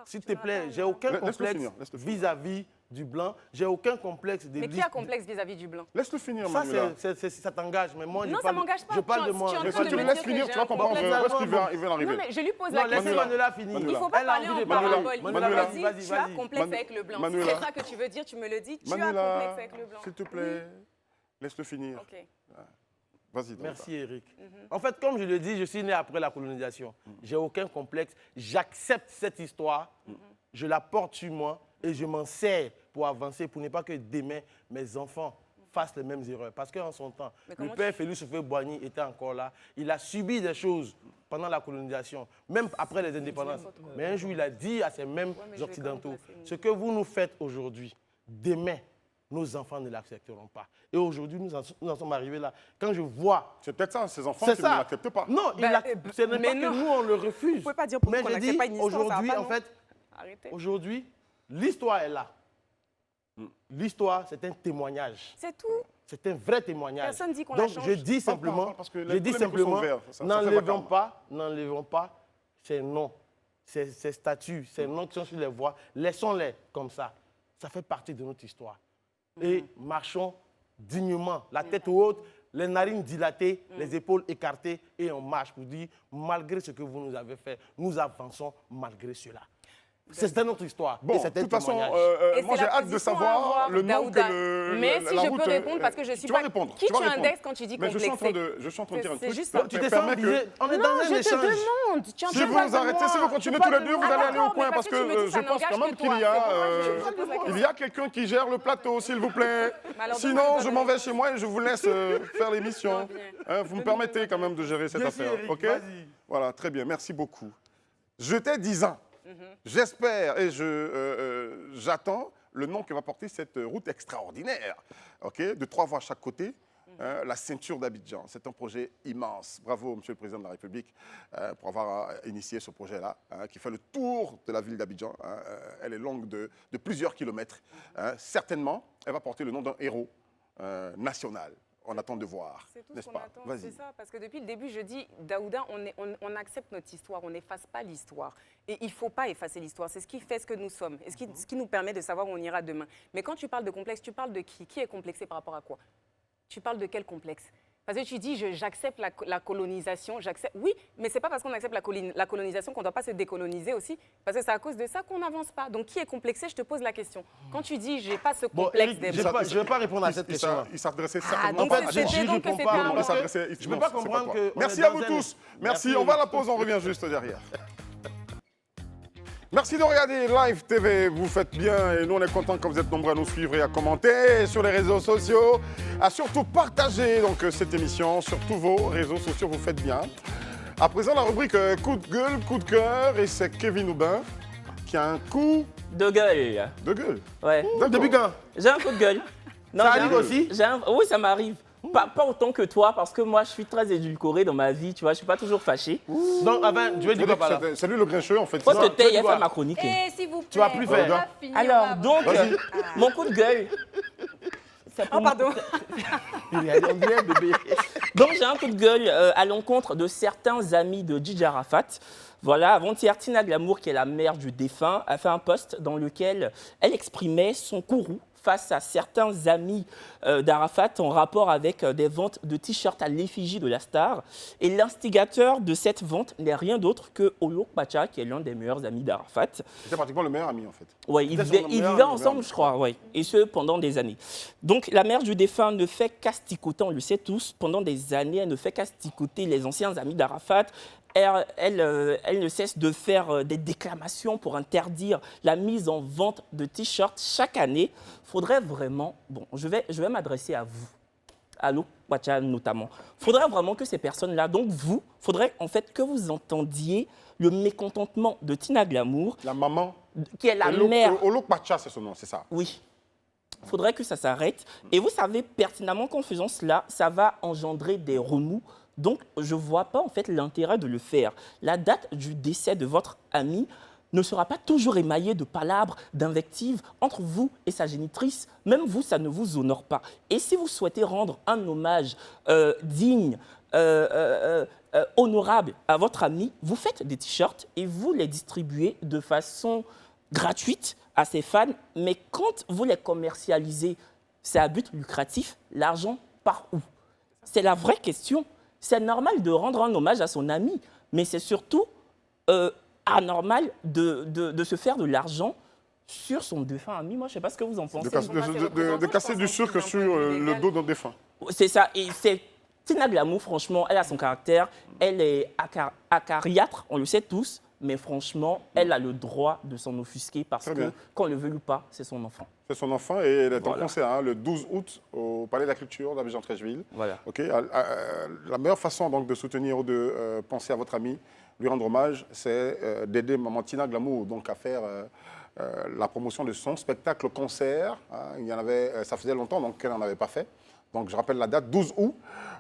s'il te plaît, j'ai aucun complexe vis-à-vis du blanc. J'ai aucun complexe de... Mais qui a complexe vis-à-vis du blanc? Laisse-le finir, Ça, Manuela. ça t'engage, mais moi, Non, ça m'engage pas. je parle de moi. Mais si tu le laisses finir, tu vas comprendre où est-ce qu'il veut en arriver. Non, mais je lui pose la Non, laissez question. Manuela finir. Il ne faut pas Elle a parler envie en de parler. parabole. Manuela, Vas-y, tu as complexe avec le blanc. Si c'est ça que tu veux dire, tu me le dis. Tu as complexe Manuela, avec le blanc. s'il te plaît, laisse-le finir. Ok. Vas-y. Merci, Eric. En fait, comme je le dis, je suis né après la colonisation. J'ai aucun complexe. J'accepte cette histoire. Je la porte sur moi et je m'en sers pour avancer, pour ne pas que demain, mes enfants fassent les mêmes erreurs. Parce qu'en son temps, le père Félix Houphouët-Boigny était encore là. Il a subi des choses pendant la colonisation, même après les indépendances. Mais un jour, il a dit à ces mêmes Occidentaux, ce que vous nous faites aujourd'hui, demain, nos enfants ne l'accepteront pas. Et aujourd'hui, nous en sommes arrivés là. Quand je vois... C'est peut-être ça, ces enfants qui ne l'acceptent pas. Non, ce n'est pas que nous, on le refuse. Vous ne pouvez pas dire pour qu'on n'accepte pas une histoire, aujourd'hui, en fait, aujourd'hui, l'histoire est là. L'histoire, c'est un témoignage. C'est tout. C'est un vrai témoignage. Personne dit qu'on Donc, la change. je dis simplement, n'enlevons pas ces noms, ces statuts, ces noms qui sont sur les voies. Laissons-les comme ça. Ça fait partie de notre histoire. Et marchons dignement, la tête haute, les narines dilatées, les épaules écartées, et on marche pour dire, malgré ce que vous nous avez fait, nous avançons malgré cela. C'est notre histoire. Bon, de toute façon, moi j'ai hâte de savoir le nom que le. Mais si je peux répondre, parce que je suis pas. Qui tu index quand tu dis complexé? Je suis en train de dire un truc. C'est juste ça. Tu te sens visé. On est dans un échange. Je te demande. Si vous arrêtez, si vous continuez tous les deux, vous allez aller au coin parce que je pense quand même qu'il y a quelqu'un qui gère le plateau, s'il vous plaît. Sinon, je m'en vais chez moi et je vous laisse faire l'émission. Vous me permettez quand même de gérer cette affaire. OK? Voilà, très bien. Merci beaucoup. Je t'ai 10 ans. J'espère et j'attends le nom que va porter cette route extraordinaire, de 3 voies à chaque côté, la ceinture d'Abidjan. C'est un projet immense. Bravo, Monsieur le Président de la République, pour avoir initié ce projet-là, qui fait le tour de la ville d'Abidjan. Elle est longue de plusieurs kilomètres. Certainement, elle va porter le nom d'un héros national. On attend de voir, n'est-ce pas? C'est ça, parce que depuis le début, je dis, Daouda, on accepte notre histoire, on n'efface pas l'histoire. Et il ne faut pas effacer l'histoire, c'est ce qui fait ce que nous sommes, et ce qui nous permet de savoir où on ira demain. Mais quand tu parles de complexe, tu parles de qui? Qui est complexé par rapport à quoi? Tu parles de quel complexe? Parce que tu dis, j'accepte la colonisation, j'accepte. Oui, mais ce n'est pas parce qu'on accepte la colonisation qu'on ne doit pas se décoloniser aussi. Parce que c'est à cause de ça qu'on n'avance pas. Donc, qui est complexé? Je te pose la question. Quand tu dis, je n'ai pas ce complexe des blancs. Je ne vais pas répondre à cette question. Il s'adressait certainement pas à Je ne peux pas comprendre que... Merci à vous tous. Merci. On va à la pause, on revient juste derrière. Merci de regarder Live TV, vous faites bien et nous on est contents quand vous êtes nombreux à nous suivre et à commenter sur les réseaux sociaux, à surtout partager donc, cette émission sur tous vos réseaux sociaux, vous faites bien. À présent la rubrique coup de gueule, coup de cœur et c'est Kevin Aubin qui a un coup de gueule. De gueule? Ouais. Depuis quand? J'ai un coup de gueule. Non, ça arrive aussi? Oui, ça m'arrive. Pas autant que toi, parce que moi, je suis très édulcoré dans ma vie, tu vois, je ne suis pas toujours fâché. Donc, tu veux dire quoi par là? C'est lui le grincheux, en fait. Faut te taire et faire ma chronique. S'il vous plaît. Tu vas plus faire. Alors, donc, mon coup de gueule... Oh, pardon. Donc, j'ai un coup de gueule à l'encontre de certains amis de Didier Arafat. Voilà, avant-hier, Tina Glamour, qui est la mère du défunt, a fait un post dans lequel elle exprimait son courroux face à certains amis d'Arafat en rapport avec des ventes de t-shirts à l'effigie de la star. Et l'instigateur de cette vente n'est rien d'autre que Olok Bacha, qui est l'un des meilleurs amis d'Arafat. C'était pratiquement le meilleur ami, en fait. Oui, ils vivaient ensemble, je crois, ouais, et ce, pendant des années. Donc, la mère du défunt ne fait qu'asticoter, on le sait tous, pendant des années, elle ne fait qu'asticoter les anciens amis d'Arafat. Elle ne cesse de faire des déclamations pour interdire la mise en vente de t-shirts chaque année. Il faudrait vraiment, bon, je vais m'adresser à vous, à l'Okwacha notamment. Il faudrait vraiment que ces personnes-là, donc vous, il faudrait en fait que vous entendiez le mécontentement de Tina Glamour. La maman. Qui est la mère. Olok-Bacha, c'est son nom, c'est ça? Oui. Il faudrait que ça s'arrête. Et vous savez pertinemment qu'en faisant cela, ça va engendrer des remous. Donc, je ne vois pas en fait l'intérêt de le faire. La date du décès de votre ami ne sera pas toujours émaillé de palabres, d'invectives entre vous et sa génitrice. Même vous, ça ne vous honore pas. Et si vous souhaitez rendre un hommage digne, honorable à votre ami, vous faites des t-shirts et vous les distribuez de façon gratuite à ses fans. Mais quand vous les commercialisez, c'est à but lucratif, l'argent part où? C'est la vraie question. C'est normal de rendre un hommage à son ami, mais c'est surtout anormal de se faire de l'argent sur son défunt ami. Moi, je ne sais pas ce que vous en pensez. De casser du sucre sur le dos d'un défunt. C'est ça. Et c'est Tina Glamour, franchement, elle a son caractère. Elle est acariâtre, on le sait tous. Mais franchement, elle a le droit de s'en offusquer parce que, qu'on le veuille ou pas, c'est son enfant. C'est son enfant et elle est en concert le 12 août au Palais de la Culture d'Abidjan-Treichville. Voilà. Okay. La meilleure façon donc, de soutenir ou de penser à votre ami, lui rendre hommage, c'est d'aider Maman Tina Glamour donc, à faire la promotion de son spectacle-concert. Il y en avait, ça faisait longtemps donc, qu'elle n'en avait pas fait. Donc je rappelle la date, 12 août,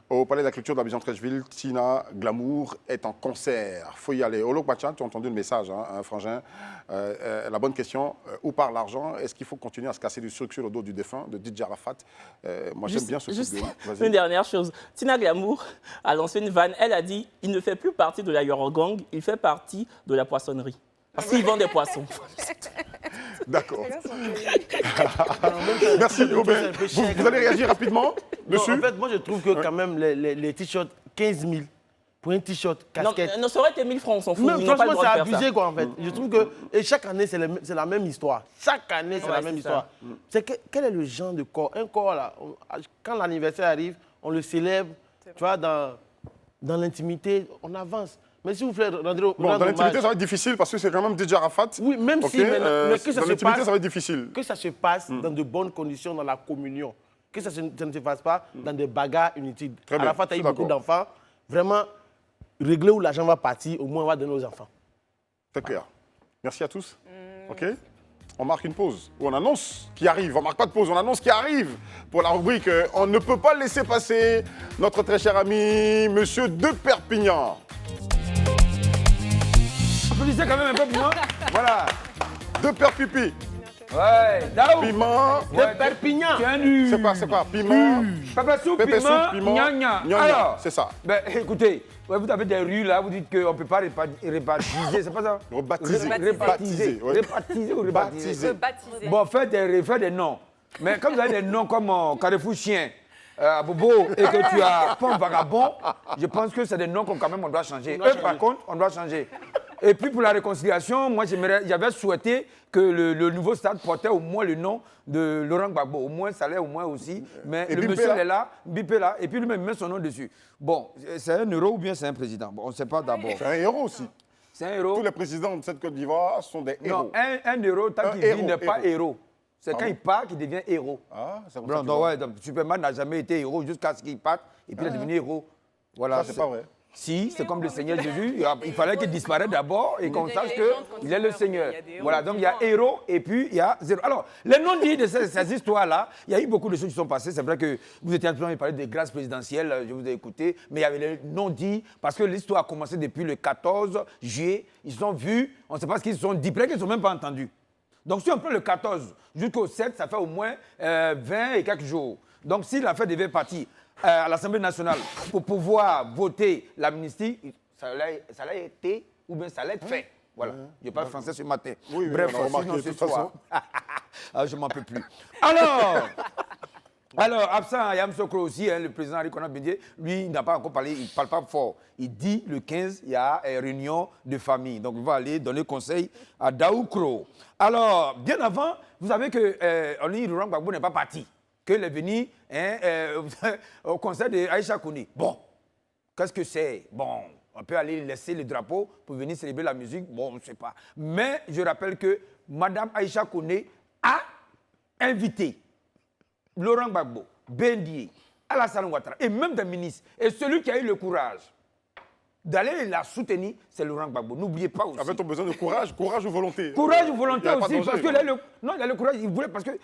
au Palais de la Culture d'Abidjan-Treichville, Tina Glamour est en concert. Il faut y aller. Olo Bacha, tu as entendu le message, Frangin. La bonne question, où part l'argent? Est-ce qu'il faut continuer à se casser du sucre sur le dos du défunt, de Didier Arafat? Moi, j'aime bien ce type de... Une dernière chose. Tina Glamour a lancé une vanne. Elle a dit, il ne fait plus partie de la Eurogang, il fait partie de la poissonnerie. Parce qu'il vend des poissons. D'accord. Merci, Robert. Vous allez réagir rapidement dessus? En fait, moi, je trouve que quand même, les t-shirts, 15 000 pour un t-shirt, casquette. Non, ça aurait été 1000 francs, on s'en fout. Mais franchement, c'est abusé, quoi, en fait. Je trouve que et chaque année, c'est la même histoire. Chaque année, c'est la même histoire. Quel est le genre de corps? Un corps, là, quand l'anniversaire arrive, on le célèbre, tu vois, dans l'intimité, on avance. Mais si vous voulez rendre dans l'intimité, ça va être difficile parce que c'est quand même Didier Arafat. Oui, même si, mais que ça dans l'intimité, ça va être difficile. Que ça se passe dans de bonnes conditions dans la communion. Que ça ne se passe pas dans des bagarres inutiles. Arafat a eu beaucoup d'enfants. Vraiment, régler où l'argent va partir, au moins on va donner aux enfants. C'est clair. Merci à tous. OK. On marque une pause, ou on annonce qui arrive. On ne marque pas de pause, on annonce qui arrive pour la rubrique. On ne peut pas laisser passer notre très cher ami, Monsieur de Perpignan. Applaudissez quand même un peu plus loin. Voilà. De Perpipi. Ouais, Daou. Piment. De Perpignan. C'est quoi? Piment. Papa soupe, piment, gna. Alors, c'est ça. Ben, écoutez, vous avez des rues là, vous dites qu'on ne peut pas rebaptiser, c'est pas ça? Rebaptiser. Rebaptiser ou rebaptiser? Rebaptiser. Bon, faites des noms. Mais comme vous avez des noms comme Carrefour Chien, à Bobo, et que tu as Pont Vagabond, je pense que c'est des noms qu'on quand même on doit changer. Eux, par contre, on doit changer. Et puis pour la réconciliation, moi j'avais souhaité que le nouveau stade portait au moins le nom de Laurent Gbagbo. Au moins, ça l'est au moins aussi. Mais et le Bimpe monsieur est là, Bipé là, et puis lui-même met son nom dessus. Bon, c'est un héros ou bien c'est un président? Bon, on ne sait pas d'abord. C'est un héros aussi. C'est un héros. Tous les présidents de cette Côte d'Ivoire sont des héros. Non, un héros, tant qu'il vit, n'est pas héros. C'est quand il part qu'il devient héros. Ah, c'est comme ça. Donc, Superman n'a jamais été héros jusqu'à ce qu'il parte et puis il est devenu héros. Voilà. Ça, c'est pas vrai. Si, c'est comme le Seigneur Jésus. Il fallait qu'il disparaisse d'abord et qu'on sache qu'il est le Seigneur. Voilà, donc il y a héros et puis il y a zéro. Alors, les non-dits de ces histoires-là, il y a eu beaucoup de choses qui sont passées. C'est vrai que vous étiez en train de parler des grâces présidentielles, je vous ai écouté, mais il y avait les non-dits parce que l'histoire a commencé depuis le 14 juillet. Ils sont vus, on ne sait pas ce qu'ils se sont dit, peut-être qu'ils ne sont même pas entendus. Donc, si on prend le 14 jusqu'au 7, ça fait au moins 20 et quelques jours. Donc, si l'affaire devait partir à l'Assemblée nationale pour pouvoir voter l'amnistie, ça allait été ou bien ça allait être fait. Voilà. Je parle français ce matin. Oui, bref, on a remarqué, sinon de ce toute soir. Je ne m'en peux plus. Alors, absent Yam Sokro aussi, le président Henri Konan Bédié, lui, il n'a pas encore parlé, il ne parle pas fort. Il dit le 15, il y a une réunion de famille. Donc, il va aller donner conseil à Daoukro. Alors, bien avant, vous savez que Laurent Gbagbo n'est pas parti, qu'il est venu au conseil d'Aïcha Kouné. Bon, qu'est-ce que c'est? Bon, on peut aller laisser le drapeau pour venir célébrer la musique. Bon, on ne sait pas. Mais je rappelle que Mme Aïcha Kouné a invité Laurent Gbagbo, Bendié, Alassane Ouattara et même des ministres. Et celui qui a eu le courage d'aller la soutenir, c'est Laurent Gbagbo. N'oubliez pas aussi. Avait-on besoin de courage? Courage ou volonté? Courage ou volonté aussi, parce que il a le courage, il voulait, parce que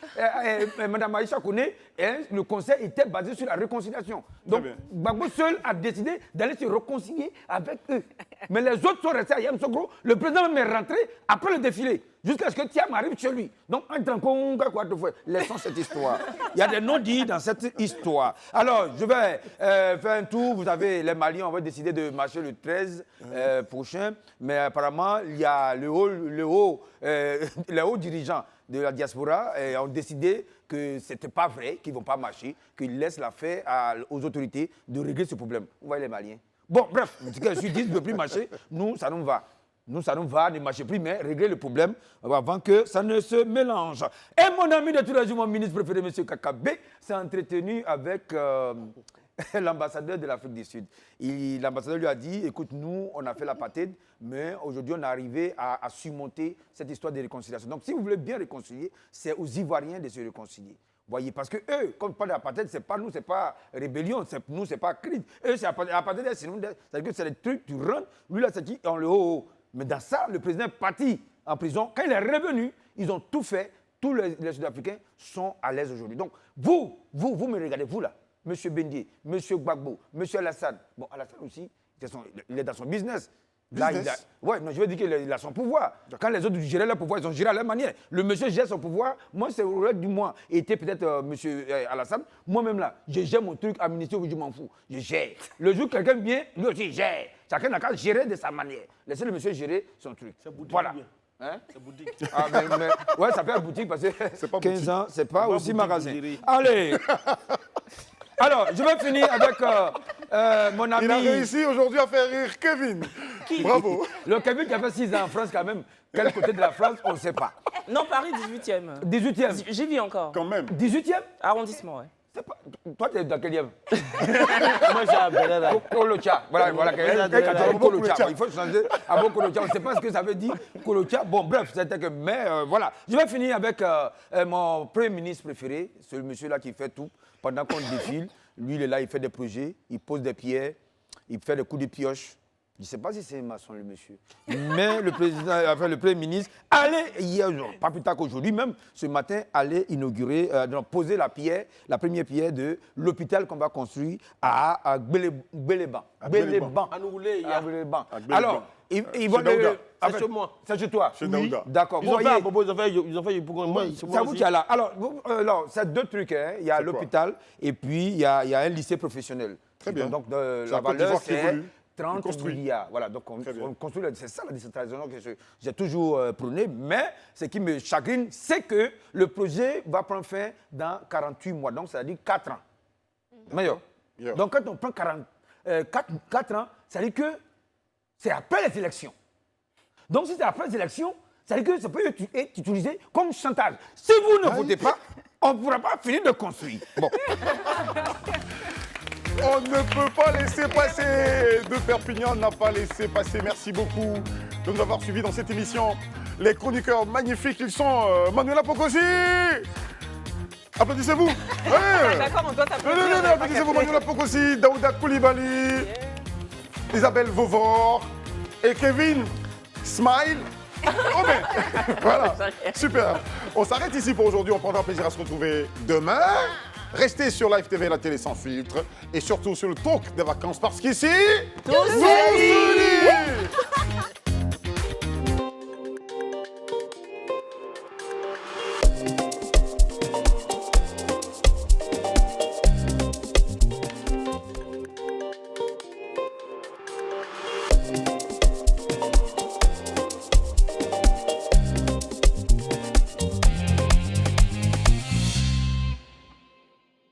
Mme Aïcha Kouné, le conseil était basé sur la réconciliation. Donc Gbagbo seul a décidé d'aller se réconcilier avec eux. Mais les autres sont restés à Yamoussoukro. Le président même est rentré après le défilé, jusqu'à ce que Thiam arrive chez lui. Donc, laissons cette histoire. Il y a des non-dits dans cette histoire. Alors, je vais faire un tour. Vous avez les Maliens, on va décider de marcher le 13 prochain. Mais apparemment, il y a les hauts dirigeants de la diaspora ont décidé que ce n'était pas vrai, qu'ils ne vont pas marcher, qu'ils laissent l'affaire aux autorités de régler ce problème. Vous voyez les Maliens. Bon, bref, je suis dit, je ne veux plus marcher. Nous, ça nous va. Nous, ça nous va, ne marcher plus, mais régler le problème avant que ça ne se mélange. Et mon ami de tous les jours, mon ministre préféré, M. Kakabe, s'est entretenu avec l'ambassadeur de l'Afrique du Sud. L'ambassadeur lui a dit, écoute, nous, on a fait l'apartheid, mais aujourd'hui, on est arrivé à surmonter cette histoire de réconciliation. Donc, si vous voulez bien réconcilier, c'est aux Ivoiriens de se réconcilier. Voyez, parce que eux, comme pas d'apartheid, c'est pas nous, c'est pas rébellion, nous, c'est pas crise. Eux, c'est apartheid, c'est-à-dire que c'est des trucs, tu rentres, lui, là, c'est qui en le haut. Mais dans ça, le président est parti en prison. Quand il est revenu, ils ont tout fait. Tous les Sud-Africains sont à l'aise aujourd'hui. Donc, vous me regardez, vous là, M. Bendier, M. Gbagbo, M. Alassane. Bon, Alassane aussi, il est dans son business. Là, non, je veux dire qu'il a son pouvoir. Quand les autres géraient leur pouvoir, ils ont géré à leur manière. Le monsieur gère son pouvoir. Moi, c'est au reste du mois. Était peut-être monsieur Alassane. Moi-même là, je gère mon truc administratif, je m'en fous. Je gère. Le jour que quelqu'un vient, lui aussi gère. Chacun n'a qu'à gérer de sa manière. Laissez le monsieur gérer son truc. Voilà. Hein? C'est boutique. Ah, ouais, ça fait un boutique parce que 15 ans, c'est pas aussi magasin. Allez. Alors, je vais finir avec mon ami... Il a réussi aujourd'hui à faire rire Kevin. Bravo. Le Kevin qui a fait 6 ans en France quand même. Quel côté de la France, on ne sait pas. Non, Paris, 18e. 18e. J'y vis encore. Quand même. 18e Arrondissement, ouais. Toi, tu es dans quel e? Moi, j'ai un Bénin. Kolocha. Voilà. Il faut changer à bon Kolocha. On ne sait pas ce que ça veut dire, Kolocha. Bon, bref, c'était que... Mais voilà. Je vais finir avec mon premier ministre préféré, ce monsieur-là qui fait tout. Pendant qu'on défile, lui, il est là, il fait des projets, il pose des pierres, il fait des coups de pioche. Je ne sais pas si c'est maçon, le monsieur. Mais le président, enfin, le premier ministre, allait, hier, pas plus tard qu'aujourd'hui, même ce matin, allait inaugurer, poser la première pierre de l'hôpital qu'on va construire à Gbéléban. À Nouroulé, il y a... Alors, ils vont c'est chez moi. C'est chez toi? Chez Daouda. D'accord. Ils ont fait un propos, ils ont fait pour moi. C'est vous qui êtes là. Alors, c'est 2 trucs. Hein. Il y a l'hôpital et puis il y a un lycée professionnel. Très bien. Donc, la valeur, c'est 30 milliards. Voilà, donc on construit. C'est ça la décentralisation que j'ai toujours prôné. Mais ce qui me chagrine, c'est que le projet va prendre fin dans 48 mois. Donc, ça veut dire 4 ans. Meilleur. Donc, quand on prend 4 ans, ça veut dire que c'est après les élections. Donc, si c'est après les élections, ça veut dire que ça peut être utilisé comme chantage. Si vous ne votez pas, on ne pourra pas finir de construire. Bon. On ne peut pas laisser passer. De Perpignan n'a pas laissé passer. Merci beaucoup de nous avoir suivis dans cette émission. Les chroniqueurs magnifiques, ils sont Manuela Pocosi. Applaudissez-vous. Ouais. D'accord, on doit s'applaudir. Non, applaudissez-vous Manuela Pocosi, Daouda Koulibaly, Isabelle Vauvor et Kevin Smile. Oh ben, voilà, super. On s'arrête ici pour aujourd'hui. On prendra plaisir à se retrouver demain. Restez sur Live TV, la télé sans filtre. Et surtout sur le talk des vacances parce qu'ici, tous